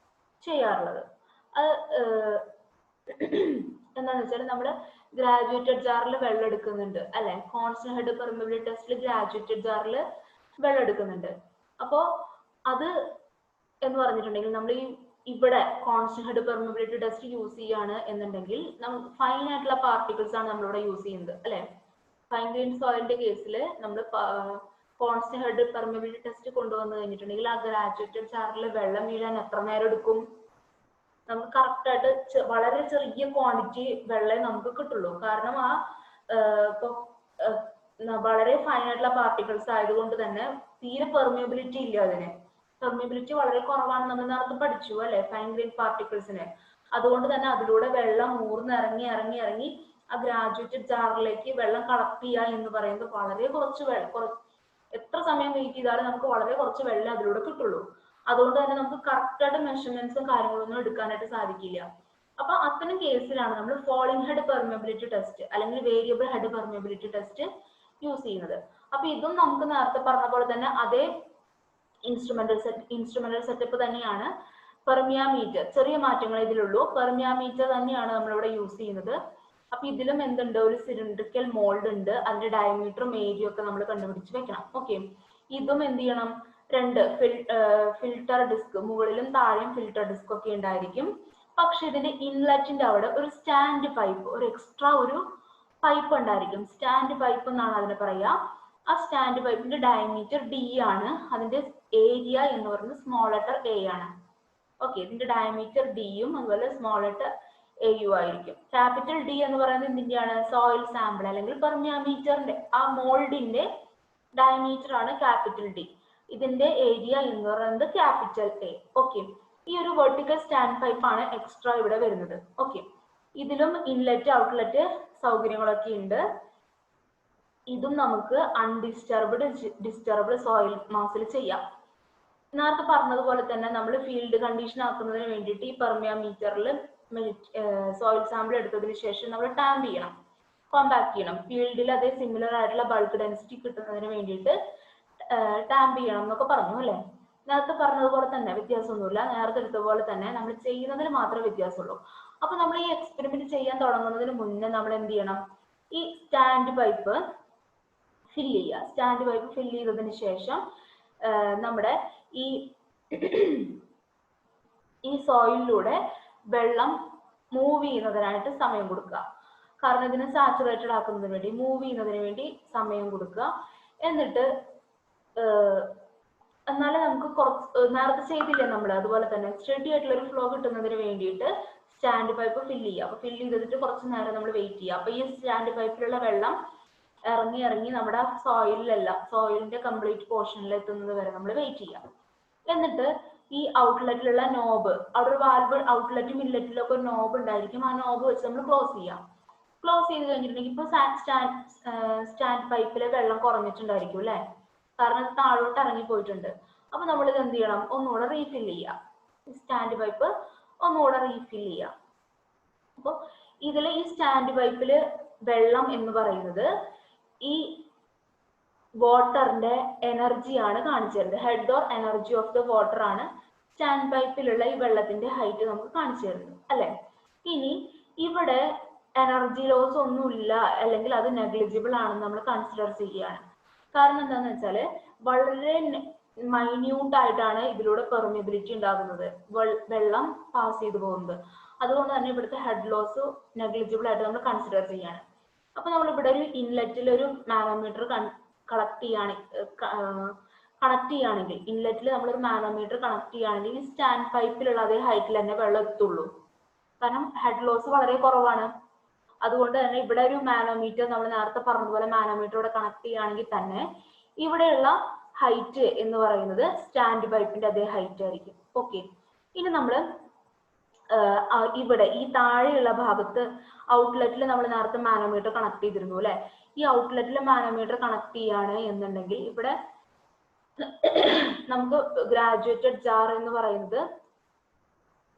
ചെയ്യാറുള്ളത്. അത് എന്താണെന്ന് വെച്ചാൽ നമ്മൾ ഗ്രാജുവേറ്റഡ് ജാറിൽ വെള്ളം എടുക്കുന്നുണ്ട്, അല്ലെ? കോൺസ്റ്റന്റ് ഹെഡ് പെർമിയബിലിറ്റി ടെസ്റ്റിൽ ഗ്രാജുവേറ്റഡ് ജാറിൽ വെള്ളം എടുക്കുന്നുണ്ട്. അപ്പോൾ അത് എന്ന് പറഞ്ഞിട്ടുണ്ടെങ്കിൽ നമ്മൾ ഇവിടെ constant head permeability test use ചെയ്യാണ് എന്നുണ്ടെങ്കിൽ നമുക്ക് ഫൈൻ ആയിട്ടുള്ള പാർട്ടിക്കിൾസ് ആണ് നമ്മളിവിടെ യൂസ് ചെയ്യുന്നത്, അല്ലെ? ഫൈൻ ഗ്രെയിൻ സോയിലിന്റെ കേസിൽ നമ്മൾ കോൺസ്റ്റന്റ് ഹെഡ് പെർമിയബിലിറ്റി ടെസ്റ്റ് കൊണ്ടുവന്നു കഴിഞ്ഞിട്ടുണ്ടെങ്കിൽ ആ ഗ്രാജുവേറ്റഡ് ജാറിൽ വെള്ളം വീഴാൻ എത്ര നേരം എടുക്കും? നമുക്ക് കറക്റ്റ് ആയിട്ട് വളരെ ചെറിയ ക്വാണ്ടിറ്റി വെള്ളം നമുക്ക് കിട്ടുള്ളൂ. കാരണം ആ ഇപ്പൊ വളരെ ഫൈൻ ആയിട്ടുള്ള പാർട്ടിക്കിൾസ് ആയതുകൊണ്ട് തന്നെ തീരെ പെർമിയബിലിറ്റി ഇല്ല. അതിന് പെർമിയബിലിറ്റി വളരെ കുറവാണ്, നമ്മൾ നേരത്തെ പഠിച്ചു, അല്ലെ? ഫൈൻ ഗ്രെയിൻ പാർട്ടിക്കിൾസിന്. അതുകൊണ്ട് തന്നെ അതിലൂടെ വെള്ളം ഊർന്നിറങ്ങി ഇറങ്ങി ഇറങ്ങി ആ ഗ്രാജുവേറ്റഡ് ജാറിലേക്ക് വെള്ളം കളക്ട് ചെയ്യുക എന്ന് പറയുന്നത് വളരെ എത്ര സമയം വെയിറ്റ് ചെയ്താലും നമുക്ക് വളരെ കുറച്ച് വെള്ളം അതിലൂടെ കിട്ടുള്ളൂ. അതുകൊണ്ട് തന്നെ നമുക്ക് കറക്റ്റ് ആയിട്ട് മെഷർമെന്റ്സും കാര്യങ്ങളൊന്നും എടുക്കാനായിട്ട് സാധിക്കില്ല. അപ്പൊ അത്തരം കേസിലാണ് നമ്മൾ ഫോളിംഗ് ഹെഡ് പെർമിയബിലിറ്റി ടെസ്റ്റ് അല്ലെങ്കിൽ variable head permeability test use ചെയ്യുന്നത്. അപ്പൊ ഇതും നമുക്ക് നേരത്തെ പറഞ്ഞ പോലെ തന്നെ അതേ ഇൻസ്ട്രുമെന്റൽ സെറ്റപ്പ് തന്നെയാണ്. പെർമിയാമീറ്റർ, ചെറിയ മാറ്റങ്ങൾ ഇതിലുള്ളൂ. പെർമിയാമീറ്റർ തന്നെയാണ് നമ്മളിവിടെ യൂസ് ചെയ്യുന്നത്. അപ്പൊ ഇതിലും എന്തുണ്ട്? ഒരു സിലിണ്ടറിക്കൽ മോൾഡ് ഉണ്ട്, അതിന്റെ ഡയമീറ്ററും ഏരിയയും ഒക്കെ നമ്മൾ കണ്ടുപിടിച്ച് വെക്കണം. ഓക്കെ, ഇതും എന്ത് ചെയ്യണം? 2 ഫിൽട്ടർ ഡിസ്ക്, മുകളിലും താഴെയും ഫിൽട്ടർ ഡിസ്ക് ഒക്കെ ഉണ്ടായിരിക്കും. പക്ഷെ ഇതിന്റെ ഇൻലെറ്റിന്റെ അവിടെ ഒരു സ്റ്റാൻഡ് പൈപ്പ്, ഒരു എക്സ്ട്രാ ഒരു പൈപ്പ് ഉണ്ടായിരിക്കും. സ്റ്റാൻഡ് പൈപ്പ് എന്നാണ് അതിന് പറയാ. ആ സ്റ്റാൻഡ് പൈപ്പിന്റെ ഡയമീറ്റർ ഡി ആണ്, അതിന്റെ ഏരിയ എന്ന് പറയുന്നത് സ്മോൾ ലെറ്റർ എ ആണ്. ഓക്കെ, ഇതിന്റെ ഡയമീറ്റർ ഡിയും അതുപോലെ സ്മോൾ ലെറ്റർ എയു ആയിരിക്കും. ക്യാപിറ്റൽ ഡി എന്ന് പറയുന്നത് എന്തിന്റെയാണ്? സോയിൽ സാമ്പിൾ അല്ലെങ്കിൽ പെർമിയോമീറ്ററിന്റെ ആ മോൾഡിന്റെ ഡയമീറ്റർ ആണ് ക്യാപിറ്റൽ ഡി. ഇതിന്റെ ഏരിയ എന്ന് പറയുന്നത് ക്യാപിറ്റൽ എ. ഓക്കെ, ഈ ഒരു വെർട്ടിക്കൽ സ്റ്റാൻഡ് പൈപ്പ് ആണ് എക്സ്ട്രാ ഇവിടെ വരുന്നത്. ഓക്കെ, ഇതിലും ഇൻലെറ്റ് ഔട്ട്ലെറ്റ് സൗകര്യങ്ങളൊക്കെ ഉണ്ട്. ഇതും നമുക്ക് ഡിസ്റ്റർബ്ഡ് സോയിൽ മാസിൽ ചെയ്യാം. നേരത്തെ പറഞ്ഞതുപോലെ തന്നെ നമ്മൾ ഫീൽഡ് കണ്ടീഷൻ ആക്കുന്നതിന് വേണ്ടിയിട്ട് ഈ പെർമിയോമീറ്ററിൽ സോയിൽ സാമ്പിൾ എടുത്തതിന് ശേഷം നമ്മൾ ടാമ്പ് ചെയ്യണം, കോമ്പാക്ട് ചെയ്യണം. ഫീൽഡിൽ അതേ സിമിലർ ആയിട്ടുള്ള ബൾക്ക് ഡെൻസിറ്റി കിട്ടുന്നതിന് വേണ്ടിയിട്ട് ടാമ്പ് ചെയ്യണം എന്നൊക്കെ പറഞ്ഞു അല്ലേ? നേരത്തെ പറഞ്ഞതുപോലെ തന്നെ വ്യത്യാസമൊന്നുമില്ല. നേരത്തെ എടുത്ത പോലെ തന്നെ നമ്മൾ ചെയ്യുന്നതിന് മാത്രമേ വ്യത്യാസമുള്ളൂ. അപ്പൊ നമ്മൾ ഈ എക്സ്പെരിമെന്റ് ചെയ്യാൻ തുടങ്ങുന്നതിന് മുന്നേ നമ്മൾ എന്ത് ചെയ്യണം? ഈ സ്റ്റാൻഡ് പൈപ്പ് ഫില്ല് ചെയ്യുക. സ്റ്റാൻഡ് പൈപ്പ് ഫില്ല് ചെയ്തതിന് ശേഷം നമ്മുടെ ഈ സോയിലിലൂടെ വെള്ളം മൂവ് ചെയ്യുന്നതിനായിട്ട് സമയം കൊടുക്കുക. കാരണം ഇതിനെ സാച്ചുറേറ്റഡ് ആക്കുന്നതിന് വേണ്ടി, മൂവ് ചെയ്യുന്നതിന് വേണ്ടി സമയം കൊടുക്കുക. എന്നിട്ട് എന്നാലേ നമുക്ക് കുറച്ച് നേരത്തെ ചെയ്തില്ലേ നമ്മൾ, അതുപോലെ തന്നെ സ്റ്റഡി ആയിട്ടുള്ള ഒരു ഫ്ലോ കിട്ടുന്നതിന് വേണ്ടിയിട്ട് സ്റ്റാൻഡ് പൈപ്പ് ഫില്ല് ചെയ്യുക. അപ്പൊ ഫില്ല് ചെയ്തിട്ട് കുറച്ച് നേരം നമ്മൾ വെയിറ്റ് ചെയ്യുക. അപ്പൊ ഈ സ്റ്റാൻഡ് പൈപ്പിലുള്ള വെള്ളം ഇറങ്ങി നമ്മുടെ സോയിലിന്റെ കംപ്ലീറ്റ് പോർഷനിൽ എത്തുന്നത് വരെ നമ്മൾ വെയിറ്റ് ചെയ്യാം. എന്നിട്ട് ഈ ഔട്ട്ലെറ്റിലുള്ള നോബ്, അവിടെ ഒരു വാൽവ് ഔട്ട്ലെറ്റും ഇൻലെറ്റിലും ഒക്കെ ഒരു നോബ് ഉണ്ടായിരിക്കും. ആ നോബ് വെച്ച് നമ്മൾ ക്ലോസ് ചെയ്യാം. ക്ലോസ് ചെയ്ത് കഴിഞ്ഞിട്ടുണ്ടെങ്കിൽ ഇപ്പൊ സ്റ്റാൻഡ് പൈപ്പിലെ വെള്ളം കുറഞ്ഞിട്ടുണ്ടായിരിക്കും അല്ലെ? കാരണം ഇത് താഴോട്ട് ഇറങ്ങി പോയിട്ടുണ്ട്. അപ്പൊ നമ്മൾ ഇത് എന്ത് ചെയ്യണം? ഒന്നുകൂടെ റീഫിൽ ചെയ്യാം. സ്റ്റാൻഡ് പൈപ്പ് ഒന്നുകൂടെ റീഫിൽ ചെയ്യാം. അപ്പൊ ഇതില് ഈ സ്റ്റാൻഡ് പൈപ്പില് വെള്ളം എന്ന് പറയുന്നത് ഈ വാട്ടറിന്റെ എനർജിയാണ് കാണിച്ചു തരുന്നത്. Head or energy of the water ആണ് സ്റ്റാൻഡ് പൈപ്പിലുള്ള ഈ വെള്ളത്തിന്റെ ഹൈറ്റ് നമുക്ക് കാണിച്ചു തരുന്നത് അല്ലെ? ഇനി ഇവിടെ എനർജി ലോസ് ഒന്നുമില്ല, അല്ലെങ്കിൽ അത് നെഗ്ലിജിബിൾ ആണെന്ന് നമ്മൾ കൺസിഡർ ചെയ്യുകയാണ്. കാരണം എന്താണെന്ന് വെച്ചാല് വളരെ മൈന്യൂട്ട് ആയിട്ടാണ് ഇതിലൂടെ പെർമിയബിലിറ്റി ഉണ്ടാകുന്നത്, വെള്ളം പാസ് ചെയ്തു പോകുന്നത്. അതുകൊണ്ട് തന്നെ ഇവിടുത്തെ ഹെഡ് ലോസ് നെഗ്ലിജിബിൾ ആയിട്ട് നമ്മൾ കൺസിഡർ ചെയ്യാണ്. അപ്പൊ നമ്മൾ ഇവിടെ ഒരു ഇൻലെറ്റിൽ ഒരു മാനോമീറ്റർ കണക്ട് ചെയ്യുകയാണെങ്കിൽ ഇൻലെറ്റിൽ നമ്മളൊരു മാനോമീറ്റർ കണക്ട് ചെയ്യുകയാണെങ്കിൽ ഈ സ്റ്റാൻഡ് പൈപ്പിലുള്ള അതേ ഹൈറ്റിൽ തന്നെ വെള്ളം എത്തുള്ളൂ. കാരണം ഹെഡ് ലോസ് വളരെ കുറവാണ്. അതുകൊണ്ട് തന്നെ ഇവിടെ ഒരു മാനോമീറ്റർ, നമ്മൾ നേരത്തെ പറഞ്ഞതുപോലെ മാനോമീറ്റർ ഇവിടെ കണക്ട് ചെയ്യുകയാണെങ്കിൽ തന്നെ ഇവിടെയുള്ള ഹൈറ്റ് എന്ന് പറയുന്നത് സ്റ്റാൻഡ് പൈപ്പിന്റെ അതേ ഹൈറ്റ് ആയിരിക്കും. ഓക്കെ, ഇനി നമ്മൾ ഇവിടെ ഈ താഴെയുള്ള ഭാഗത്ത് ഔട്ട്ലെറ്റിൽ നമ്മൾ നേരത്തെ മാനോമീറ്റർ കണക്ട് ചെയ്തിരുന്നു അല്ലെ? ഈ ഔട്ട്ലെറ്റിൽ മാനോമീറ്റർ കണക്ട് ചെയ്യാണ് എന്നുണ്ടെങ്കിൽ ഇവിടെ നമുക്ക് ഗ്രാജുവേറ്റഡ് ജാർ എന്ന് പറയുന്നത്,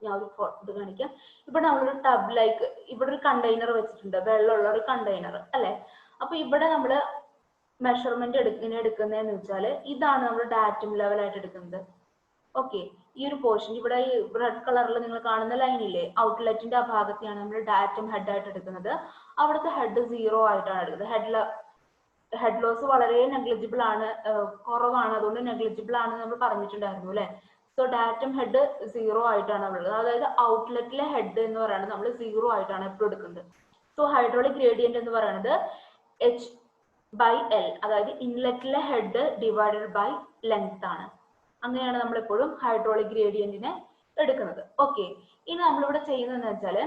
ഞാൻ ഒരു ഇത് കാണിക്കാം. ഇവിടെ നമ്മളൊരു ടബ് ലൈക്ക് ഇവിടെ ഒരു കണ്ടെയ്നർ വെച്ചിട്ടുണ്ട്, വെള്ളമുള്ള ഒരു കണ്ടെയ്നർ അല്ലെ? അപ്പൊ ഇവിടെ നമ്മൾ മെഷർമെന്റ് എടുക്കുന്നതെന്ന് വെച്ചാൽ ഇതാണ് നമ്മൾ ഡാറ്റം ലെവലായിട്ട് എടുക്കുന്നത്. ഓക്കെ, ഈ ഒരു പോർഷൻ ഇവിടെ ഈ റെഡ് കളറിൽ നിങ്ങൾ കാണുന്ന ലൈനില്ലേ, ഔട്ട്ലെറ്റിന്റെ ആ ഭാഗത്തെയാണ് നമ്മൾ ഡാറ്റം ഹെഡ് ആയിട്ട് എടുക്കുന്നത്. അവിടുത്തെ ഹെഡ് 0 ആയിട്ടാണ് എടുക്കുന്നത്. ഹെഡ് ലോസ് വളരെ നെഗ്ലിജിബിൾ ആണ്, കുറവാണ്. അതുകൊണ്ട് നെഗ്ലിജിബിൾ ആണെന്ന് നമ്മൾ പറഞ്ഞിട്ടുണ്ടായിരുന്നു അല്ലെ? സോ ഡാറ്റം ഹെഡ് 0 ആയിട്ടാണ് ഉള്ളത്. അതായത് ഔട്ട്ലെറ്റിലെ ഹെഡ് എന്ന് പറയുന്നത് നമ്മൾ 0 ആയിട്ടാണ് എപ്പോഴും എടുക്കുന്നത്. സോ ഹൈഡ്രോളിക് ഗ്രേഡിയന്റ് എന്ന് പറയുന്നത് H/L, അതായത് ഇൻലെറ്റിലെ ഹെഡ് ഡിവൈഡഡ് ബൈ ലെങ്ത് ആണ്. അങ്ങനെയാണ് നമ്മൾ എപ്പോഴും ഹൈഡ്രോളിക് ഗ്രേഡിയന്റിനെ എടുക്കുന്നത്. ഓക്കെ, ഇനി നമ്മളിവിടെ ചെയ്യുന്നതെന്ന് വെച്ചാല്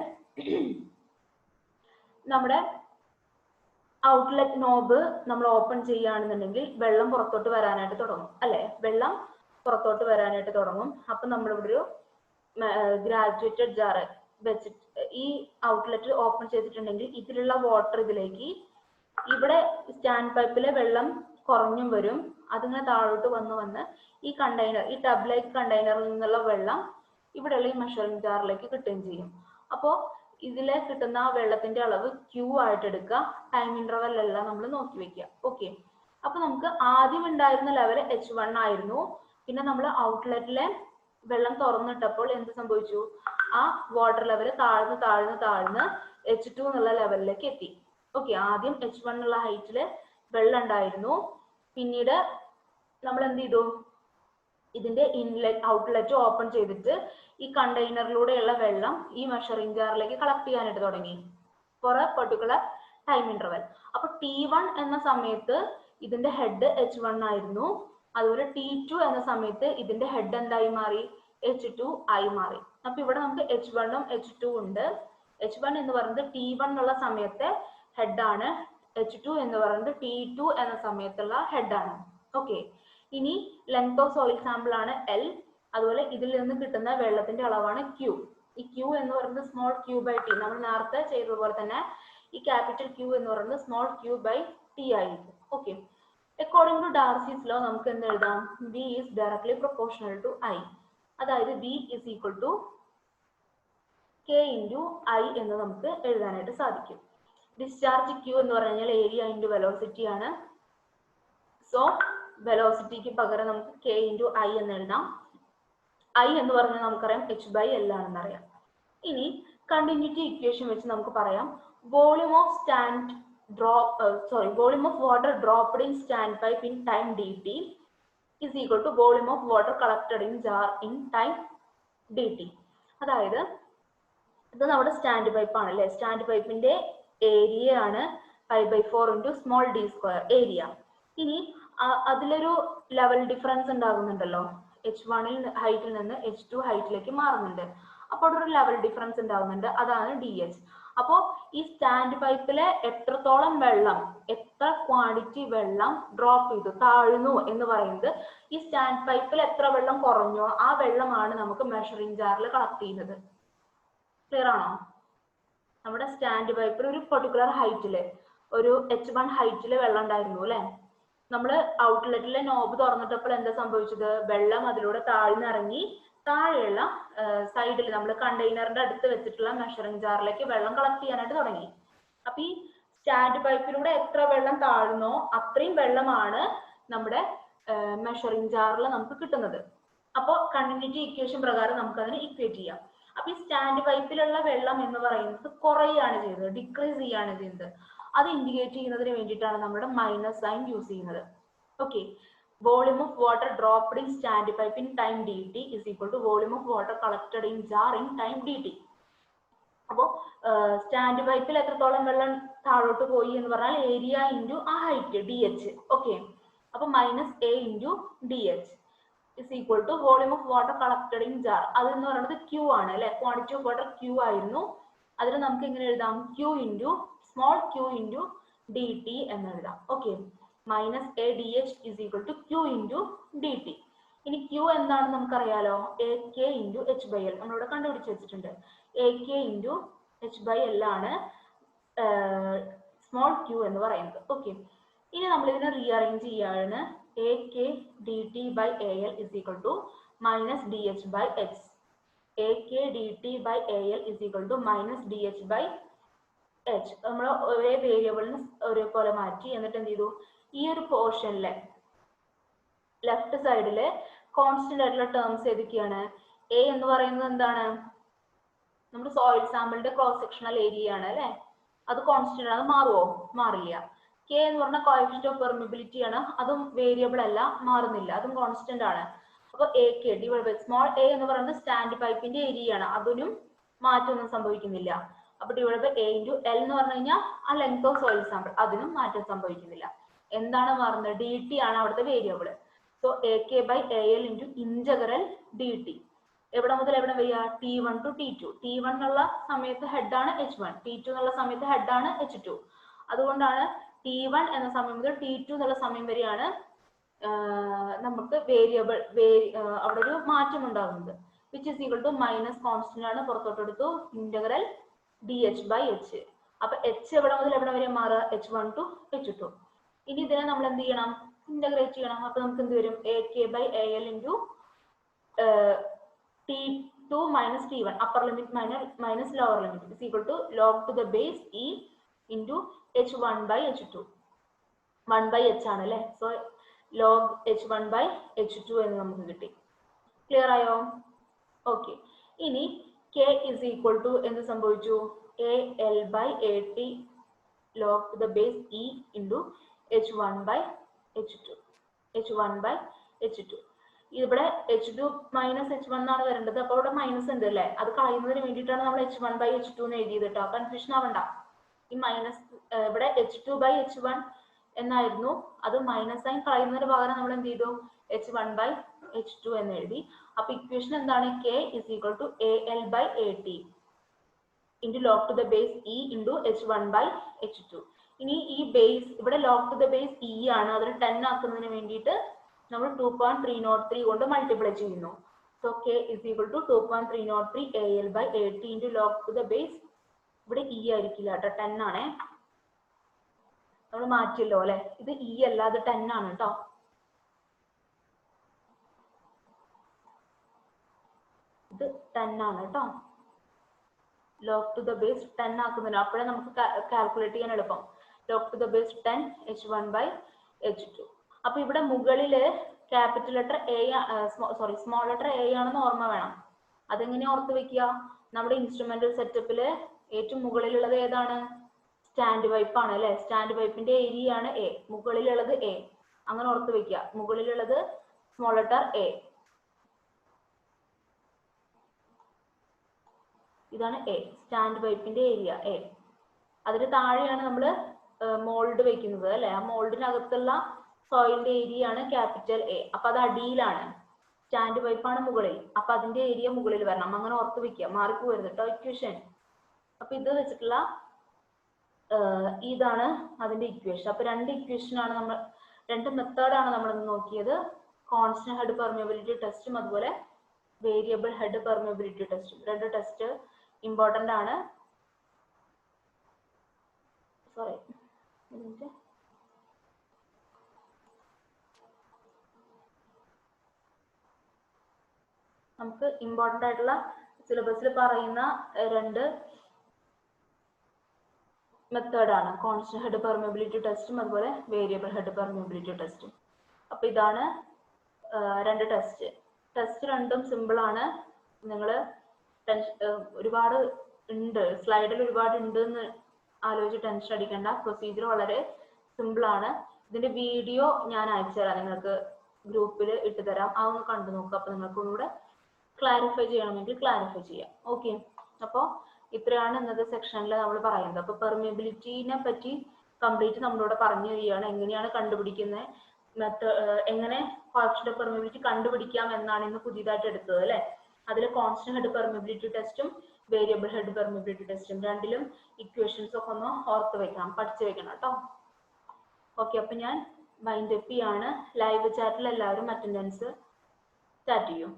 നമ്മുടെ ഔട്ട്ലെറ്റ് നോബ് നമ്മൾ ഓപ്പൺ ചെയ്യുകയാണെന്നുണ്ടെങ്കിൽ വെള്ളം പുറത്തോട്ട് വരാനായിട്ട് തുടങ്ങും അല്ലെ? വെള്ളം പുറത്തോട്ട് വരാനായിട്ട് തുടങ്ങും. അപ്പൊ നമ്മളിവിടെ ഒരു ഗ്രാജുവേറ്റഡ് ജാർ വെച്ചിട്ട് ഈ ഔട്ട്ലെറ്റ് ഓപ്പൺ ചെയ്തിട്ടുണ്ടെങ്കിൽ ഇതിലുള്ള വാട്ടർ ഇതിലേക്ക്, ഇവിടെ സ്റ്റാൻഡ് പൈപ്പിലെ വെള്ളം കുറഞ്ഞും വരും. അതിങ്ങനെ താഴോട്ട് വന്ന് ഈ കണ്ടെയ്നർ, ഈ ടബ് ലൈക്ക് കണ്ടെയ്നറിൽ നിന്നുള്ള വെള്ളം ഇവിടെയുള്ള ഈ മെഷറിംഗ് ജാറിലേക്ക് കിട്ടുകയും ചെയ്യും. അപ്പോൾ ഇതിലെ കിട്ടുന്ന ആ വെള്ളത്തിന്റെ അളവ് Q ആയിട്ട് എടുക്കുക. ടൈം ഇന്റർവെൽ എല്ലാം നമ്മൾ നോക്കി വെക്കുക. ഓക്കെ, അപ്പൊ നമുക്ക് ആദ്യം ഉണ്ടായിരുന്ന ലെവൽ H1 ആയിരുന്നു. പിന്നെ നമ്മൾ ഔട്ട്ലെറ്റിലെ വെള്ളം തുറന്നിട്ടപ്പോൾ എന്ത് സംഭവിച്ചു? ആ വാട്ടർ ലെവൽ താഴ്ന്ന് H2 എന്നുള്ള ലെവലിലേക്ക് എത്തി. ഓക്കെ, ആദ്യം H1 എന്നുള്ള ഹൈറ്റില് വെള്ളം ഉണ്ടായിരുന്നു. പിന്നീട് നമ്മൾ എന്ത് ചെയ്തു? ഇതിന്റെ ഇൻലെറ്റ് ഔട്ട്ലെറ്റ് ഓപ്പൺ ചെയ്തിട്ട് ഈ കണ്ടെയ്നറിലൂടെയുള്ള വെള്ളം ഈ മെഷറിംഗ് ജാറിലേക്ക് കളക്ട് ചെയ്യാനായിട്ട് തുടങ്ങി for a particular time interval. അപ്പൊ T1 എന്ന സമയത്ത് ഇതിന്റെ ഹെഡ് H1 ആയിരുന്നു. അതുപോലെ T2 എന്ന സമയത്ത് ഇതിന്റെ ഹെഡ് എന്തായി മാറി? H2 ആയി മാറി. അപ്പൊ ഇവിടെ നമുക്ക് H1 ഉം H2 ഉണ്ട്. H1 എന്ന് പറയുന്നത് T1 ഉള്ള സമയത്തെ ഹെഡാണ്. H2 എന്ന് പറയുന്നത് T2 എന്ന സമയത്തുള്ള ഹെഡാണ്. ഓക്കെ, ഇനി ലെങ്ത് ഓഫ് സോയിൽ സാമ്പിൾ ആണ് L. അതുപോലെ ഇതിൽ നിന്ന് കിട്ടുന്ന വെള്ളത്തിന്റെ അളവാണ് Q. ഈ Q എന്ന് പറയുന്നത് സ്മോൾ Q ബൈ T. നമ്മൾ നേരത്തെ ചെയ്തതുപോലെ തന്നെ ഈ ക്യാപിറ്റൽ Q എന്ന് പറയുന്നത് സ്മോൾ Q ബൈ T ആയിരിക്കും. ഓക്കെ, അക്കോർഡിംഗ് ടു ഡാർസീസ് ലോ നമുക്ക് എന്ത് എഴുതാം? V is directly proportional to I. അതായത് V is equal to K into I എന്ന് നമുക്ക് എഴുതാനായിട്ട് സാധിക്കും. ഡിസ്ചാർജ് Q എന്ന് പറഞ്ഞാൽ ഏരിയ ഇൻറ്റു വെലോസിറ്റി ആണ്. സോ വെലോസിറ്റിക്ക് പകരം നമുക്ക് K into I എന്ന് എഴുതാം. I എന്ന് പറഞ്ഞാൽ നമുക്കറിയാം H by L ആണെന്ന് അറിയാം. ഇനി കണ്ടിന്യൂറ്റി ഇക്വേഷൻ വെച്ച് നമുക്ക് പറയാം volume of water dropped in stand pipe in time dt is equal to volume of water collected in jar in time dt. അതായത് ഇത് നമ്മുടെ സ്റ്റാൻഡ് പൈപ്പ് ആണല്ലേ. സ്റ്റാൻഡ് പൈപ്പിന്റെ ഏരിയ ആണ് 5/4 into small d square area. ഇനി അതിലൊരു ലെവൽ ഡിഫറൻസ് ഉണ്ടാകുന്നുണ്ടല്ലോ. H1 ഹൈറ്റിൽ നിന്ന് H2 ഹൈറ്റിലേക്ക് മാറുന്നുണ്ട്. അപ്പോൾ ഒരു ലെവൽ ഡിഫറൻസ് ഉണ്ടാകുന്നുണ്ട്, അതാണ് DH. അപ്പോൾ ഈ സ്റ്റാൻഡ് പൈപ്പിലെ എത്രത്തോളം വെള്ളം, എത്ര ക്വാണ്ടിറ്റി വെള്ളം ഡ്രോപ്പ് ചെയ്തു, താഴ്ന്നു എന്ന് പറയുന്നത് ഈ സ്റ്റാൻഡ് പൈപ്പിൽ എത്ര വെള്ളം കുറഞ്ഞോ ആ വെള്ളമാണ് നമുക്ക് മെഷറിംഗ് ജാറിൽ കളക്ട് ചെയ്യുന്നത്. ക്ലിയർ ആണോ? നമ്മുടെ സ്റ്റാൻഡ് പൈപ്പിൽ ഒരു പെർട്ടിക്കുലർ ഹൈറ്റില്, ഒരു H1 ഹൈറ്റില് വെള്ളം ഉണ്ടായിരുന്നു അല്ലെ. നമ്മൾ ഔട്ട്ലെറ്റിലെ നോബ് തുറന്നിട്ടപ്പോൾ എന്താ സംഭവിച്ചത്? വെള്ളം അതിലൂടെ താഴ്ന്നിറങ്ങി താഴെയുള്ള സൈഡിൽ നമ്മൾ കണ്ടെയ്നറിന്റെ അടുത്ത് വെച്ചിട്ടുള്ള മെഷറിംഗ് ജാറിലേക്ക് വെള്ളം കളക്ട് ചെയ്യാനായിട്ട് തുടങ്ങി. അപ്പൊ ഈ സ്റ്റാൻഡ് പൈപ്പിലൂടെ എത്ര വെള്ളം താഴുന്നോ അത്രയും വെള്ളമാണ് നമ്മുടെ മെഷറിംഗ് ജാറിൽ നമുക്ക് കിട്ടുന്നത്. അപ്പോൾ കണ്ടിന്യൂറ്റി ഇക്വേഷൻ പ്രകാരം നമുക്ക് അതിനെ ഇക്വേറ്റ് ചെയ്യാം. അപ്പൊ ഈ സ്റ്റാൻഡ് പൈപ്പിലുള്ള വെള്ളം എന്ന് പറയുന്നത് കുറയാണ് ചെയ്തത്, ഡിക്രീസ് ചെയ്യാണ് ചെയ്യുന്നത്. അത് ഇൻഡിക്കേറ്റ് ചെയ്യുന്നതിന് വേണ്ടിയിട്ടാണ് നമ്മുടെ മൈനസ് സൈൻ യൂസ് ചെയ്യുന്നത്. Okay, volume of water dropped in stand pipe in time dt is equal to volume of water collected in jar in time dt. അപ്പോൾ സ്റ്റാൻഡ് പൈപ്പിൽ എത്രത്തോളം വെള്ളം താഴോട്ട് പോയി എന്ന് പറഞ്ഞാൽ ഏരിയ ഇൻറ്റു ആ ഹൈറ്റ് DH. ഓക്കെ, അപ്പൊ minus A into DH is equal to volume of water collected in jar. അതെന്ന് പറയുന്നത് Q ആണ് അല്ലെ. ക്വാണ്ടിറ്റി ഓഫ് വാട്ടർ Q ആയിരുന്നു. അതിൽ നമുക്ക് എങ്ങനെ എഴുതാം? Q into small Q into dt എന്ന് എഴുതാം. Okay, minus A DH is equal to Q into dt. ഇനി Q എന്താണെന്ന് നമുക്കറിയാലോ, AK into H by L നമ്മളിവിടെ കണ്ടുപിടിച്ച് വെച്ചിട്ടുണ്ട്. AK into H by L ആണ് സ്മോൾ Q എന്ന് പറയുന്നത്. ഓക്കെ, ഇനി നമ്മൾ ഇതിനെ റീഅറേഞ്ച് ചെയ്യാണ്. AK dt by AL is equal to minus DH by H. AK dt by AL is equal to minus DH by H. നമ്മൾ ഒരേ വേരിയബിളിന് ഒരേപോലെ മാറ്റി. എന്നിട്ട് എന്ത് ചെയ്തു? ഈ ഒരു പോർഷനിലെ ലെഫ്റ്റ് സൈഡില് കോൺസ്റ്റന്റ് ആയിട്ടുള്ള ടേംസ് ഏതൊക്കെയാണ്? A എന്ന് പറയുന്നത് എന്താണ്? നമ്മുടെ സോയിൽ സാമ്പിളിന്റെ ക്രോസ് സെക്ഷണൽ ഏരിയ ആണ് അല്ലെ. അത് കോൺസ്റ്റന്റ് ആണ്, അത് മാറുമോ? മാറില്ല. K എന്ന് പറഞ്ഞ കോഎഫിഷ്യന്റ് ഓഫ് പെർമിബിലിറ്റി ആണ്, അതും വേരിയബിൾ അല്ല, മാറുന്നില്ല, അതും കോൺസ്റ്റന്റ് ആണ്. അപ്പൊ AK divide by small a എന്ന് പറയുന്നത് സ്റ്റാൻഡ് പൈപ്പിന്റെ ഏരിയ ആണ്, അതിനും മാറ്റമൊന്നും സംഭവിക്കുന്നില്ല. അപ്പൊ divide by A into L എന്ന് പറഞ്ഞു കഴിഞ്ഞാൽ ആ ലെങ്ത് ഓഫ് സോയിൽ സാമ്പിൾ, അതിനും മാറ്റം സംഭവിക്കുന്നില്ല. എന്താണ് മാറുന്നത്? DT ആണ് അവിടുത്തെ variable. So AK by AL into integral DT. എവിടെ മുതൽ എവിടെ വരിക? T1 to T2. T1 എന്നുള്ള സമയത്ത് ഹെഡാണ് H1, T2 എന്നുള്ള സമയത്ത് ഹെഡാണ് H2. അതുകൊണ്ടാണ് T1 എന്ന സമയം മുതൽ T2 എന്നുള്ള സമയം വരെയാണ് നമുക്ക് വേരിയബിൾ അവിടെ ഒരു മാറ്റം ഉണ്ടാകുന്നത്. Which is equal to minus constant ആണ്, പുറത്തോട്ടെടുത്തു, ഇന്റഗ്രൽ DH ബൈ H. അപ്പൊ H എവിടെ മുതൽ എവിടെ വരെ മാറുക? H1 to H2. ഇനി ഇതിനെ നമ്മൾ എന്ത് ചെയ്യണം? ഇന്റഗ്രേറ്റ് ചെയ്യണം. അപ്പൊ നമുക്ക് എന്ത് വരും? AK by AL into T2 minus T1 upper limit minus lower limit is equal to log to the base E into H1 by H2. 1 by H ആണ് അല്ലെ. So log H1 by H2 എന്ന് നമുക്ക് കിട്ടി. ക്ലിയർ ആയോ? ഓക്കെ, ഇനി K is equal to എന്ത് സംഭവിച്ചു? AL by AT log to the base E into H1 by H2. H1 by H2. ഇവിടെ H2 മൈനസ് H1 എന്നാണ് വരേണ്ടത്. അപ്പോൾ ഇവിടെ മൈനസ് ഉണ്ട് അല്ലേ, അത് കളയുന്നതിന് വേണ്ടിയിട്ടാണ് നമ്മൾ H1 by H2 എന്ന് എഴുതിയത് കേട്ടോ. കൺഫ്യൂഷൻ ആവണ്ട. ഈ മൈനസ് ഇവിടെ H2 by H1 എന്നായിരുന്നു. അത് മൈനസ് സൈൻ കളയുന്നതിന് പകരം നമ്മൾ എന്ത് ചെയ്തു, h1/h2 എന്ന് എഴുതി. അപ്പൊ ഇക്വേഷൻ എന്താണ്, k is equal to al/at into log to the base e into h1/h2. ഇനി ഈ ബേസ് ഇവിടെ log to the base e ആണ്, അതിന് 10 ആക്കുന്നതിന് വേണ്ടിയിട്ട് നമ്മൾ 2.303 കൊണ്ട് മൾട്ടിപ്ലൈ ചെയ്യുന്നു. So k is equal to 2.303 al/at into log to the base, ഇവിടെ e ആയിരിക്കില്ല കേട്ടോ, 10 ആണേ, നമ്മൾ മാറ്റിയല്ലോ അല്ലെ, ഇത് e അല്ല, അത് 10 ആണ് കേട്ടോ. ഇത് 10 ആണ് കേട്ടോ, log to the base 10 ആക്കുന്നില്ല, അപ്പോഴേ നമുക്ക് കാൽക്കുലേറ്റ് ചെയ്യാൻ എളുപ്പം. log to the base 10 h1/h2. അപ്പൊ ഇവിടെ മുകളില് capital letter A, sorry small letter A ആണെന്ന് ഓർമ്മ വേണം. അതെങ്ങനെയാ ഓർത്ത് വെക്കുക, നമ്മുടെ ഇൻസ്ട്രുമെന്റൽ സെറ്റപ്പില് ഏറ്റവും മുകളിലുള്ളത് ഏതാണ്, സ്റ്റാൻഡ് പൈപ്പ് ആണ് അല്ലെ, സ്റ്റാൻഡ് പൈപ്പിന്റെ ഏരിയ ആണ് എ, മുകളിലുള്ളത് എ, അങ്ങനെ ഓർത്ത് വെക്കുക. മുകളിലുള്ളത് സ്മോൾ ലെറ്റർ എ, ഇതാണ് എ, സ്റ്റാൻഡ് പൈപ്പിന്റെ ഏരിയ എ. അതിന് താഴെയാണ് നമ്മൾ മോൾഡ് വെക്കുന്നത് അല്ലെ, ആ മോൾഡിനകത്തുള്ള സോയിലിന്റെ ഏരിയ ആണ് ക്യാപിറ്റൽ എ, അപ്പൊ അത് അടിയിലാണ്, സ്റ്റാൻഡ് പൈപ്പാണ് മുകളിൽ, അപ്പൊ അതിന്റെ ഏരിയ മുകളിൽ വരണം, അങ്ങനെ ഓർത്ത് വെക്കുക, മാറിപ്പോകരുത് കേട്ടോ ഇക്വേഷൻ. അപ്പൊ ഇത് വെച്ചിട്ടുള്ള ഇതാണ് അതിന്റെ ഇക്വേഷൻ. അപ്പൊ രണ്ട് ഇക്വേഷൻ ആണ് നമ്മൾ, രണ്ട് മെത്തേഡാണ് നമ്മൾ നോക്കിയത്, കോൺസ്റ്റന്റ് ഹെഡ് പെർമിയബിലിറ്റി ടെസ്റ്റും അതുപോലെ വേരിയബിൾ ഹെഡ് പെർമിയബിലിറ്റി ടെസ്റ്റും. രണ്ട് ടെസ്റ്റ് ഇമ്പോർട്ടന്റ് ആണ്. സോറി, നമുക്ക് ഇമ്പോർട്ടന്റ് ആയിട്ടുള്ള സിലബസിൽ പറയുന്ന രണ്ട് മെത്തേഡാണ്, കോൺസ്റ്റന്റ് ഹെഡ് പെർമിയബിലിറ്റി ടെസ്റ്റും അതുപോലെ വേരിയബിൾ ഹെഡ് പെർമിയബിലിറ്റി ടെസ്റ്റും. അപ്പൊ ഇതാണ് രണ്ട് ടെസ്റ്റ്. ടെസ്റ്റ് രണ്ടും സിമ്പിൾ ആണ്, നിങ്ങൾ ഒരുപാട് ഉണ്ട്, സ്ലൈഡിൽ ഒരുപാട് ഉണ്ട് എന്ന് ആലോചിച്ച് ടെൻഷൻ അടിക്കേണ്ട, പ്രൊസീജിയർ വളരെ സിമ്പിൾ ആണ്. ഇതിന്റെ വീഡിയോ ഞാൻ അയച്ചു തരാം, നിങ്ങൾക്ക് ഗ്രൂപ്പിൽ ഇട്ട് തരാം, അതൊന്ന് കണ്ടു നോക്കുക. അപ്പൊ നിങ്ങൾക്ക് ഒന്നുകൂടെ ക്ലാരിഫൈ ചെയ്യണമെങ്കിൽ ക്ലാരിഫൈ ചെയ്യാം. ഓക്കെ, അപ്പോൾ ഇത്രയാണ് ഇന്നത്തെ സെക്ഷനിൽ നമ്മൾ പറയുന്നത്. അപ്പൊ പെർമിയബിലിറ്റിനെ പറ്റി കംപ്ലീറ്റ് നമ്മളിവിടെ പറഞ്ഞു തരികയാണ്, എങ്ങനെയാണ് കണ്ടുപിടിക്കുന്നത്, എങ്ങനെ കോഎഫിഷ്യന്റ് ഓഫ് പെർമിയബിലിറ്റി കണ്ടുപിടിക്കാം എന്നാണ് ഇന്ന് പുതിയതായിട്ട് എടുത്തത് അല്ലെ. അതിൽ കോൺസ്റ്റന്റ് ഹെഡ് പെർമിയബിലിറ്റി ടെസ്റ്റും വേരിയബിൾ ഹെഡ് പെർമിയബിലിറ്റി ടെസ്റ്റും രണ്ടിലും ഇക്വേഷൻസ് ഒക്കെ ഒന്ന് ഓർത്ത് വെക്കണം, പഠിച്ചു വെക്കണം കേട്ടോ. ഓക്കെ, അപ്പൊ ഞാൻ വൈൻഡ് അപ്പ് ചെയ്യാണ്. ലൈവ് ചാറ്റിൽ എല്ലാവരും അറ്റൻഡൻസ് സ്റ്റാർട്ട് ചെയ്യും.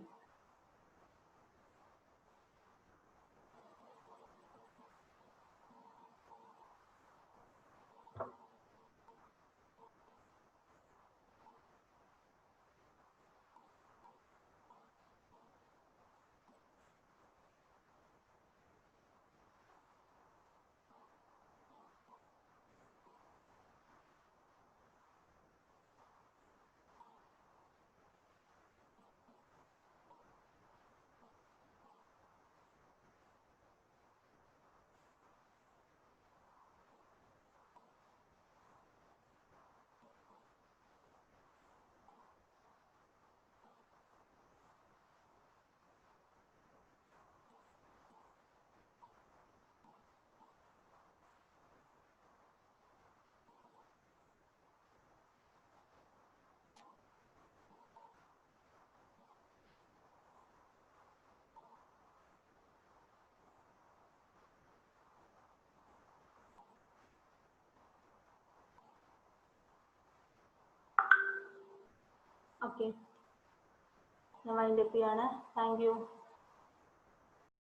ഓക്കെ, ഞാൻ വൈൻഡ് അപ്പ് ചെയ്യാണ്. Thank you.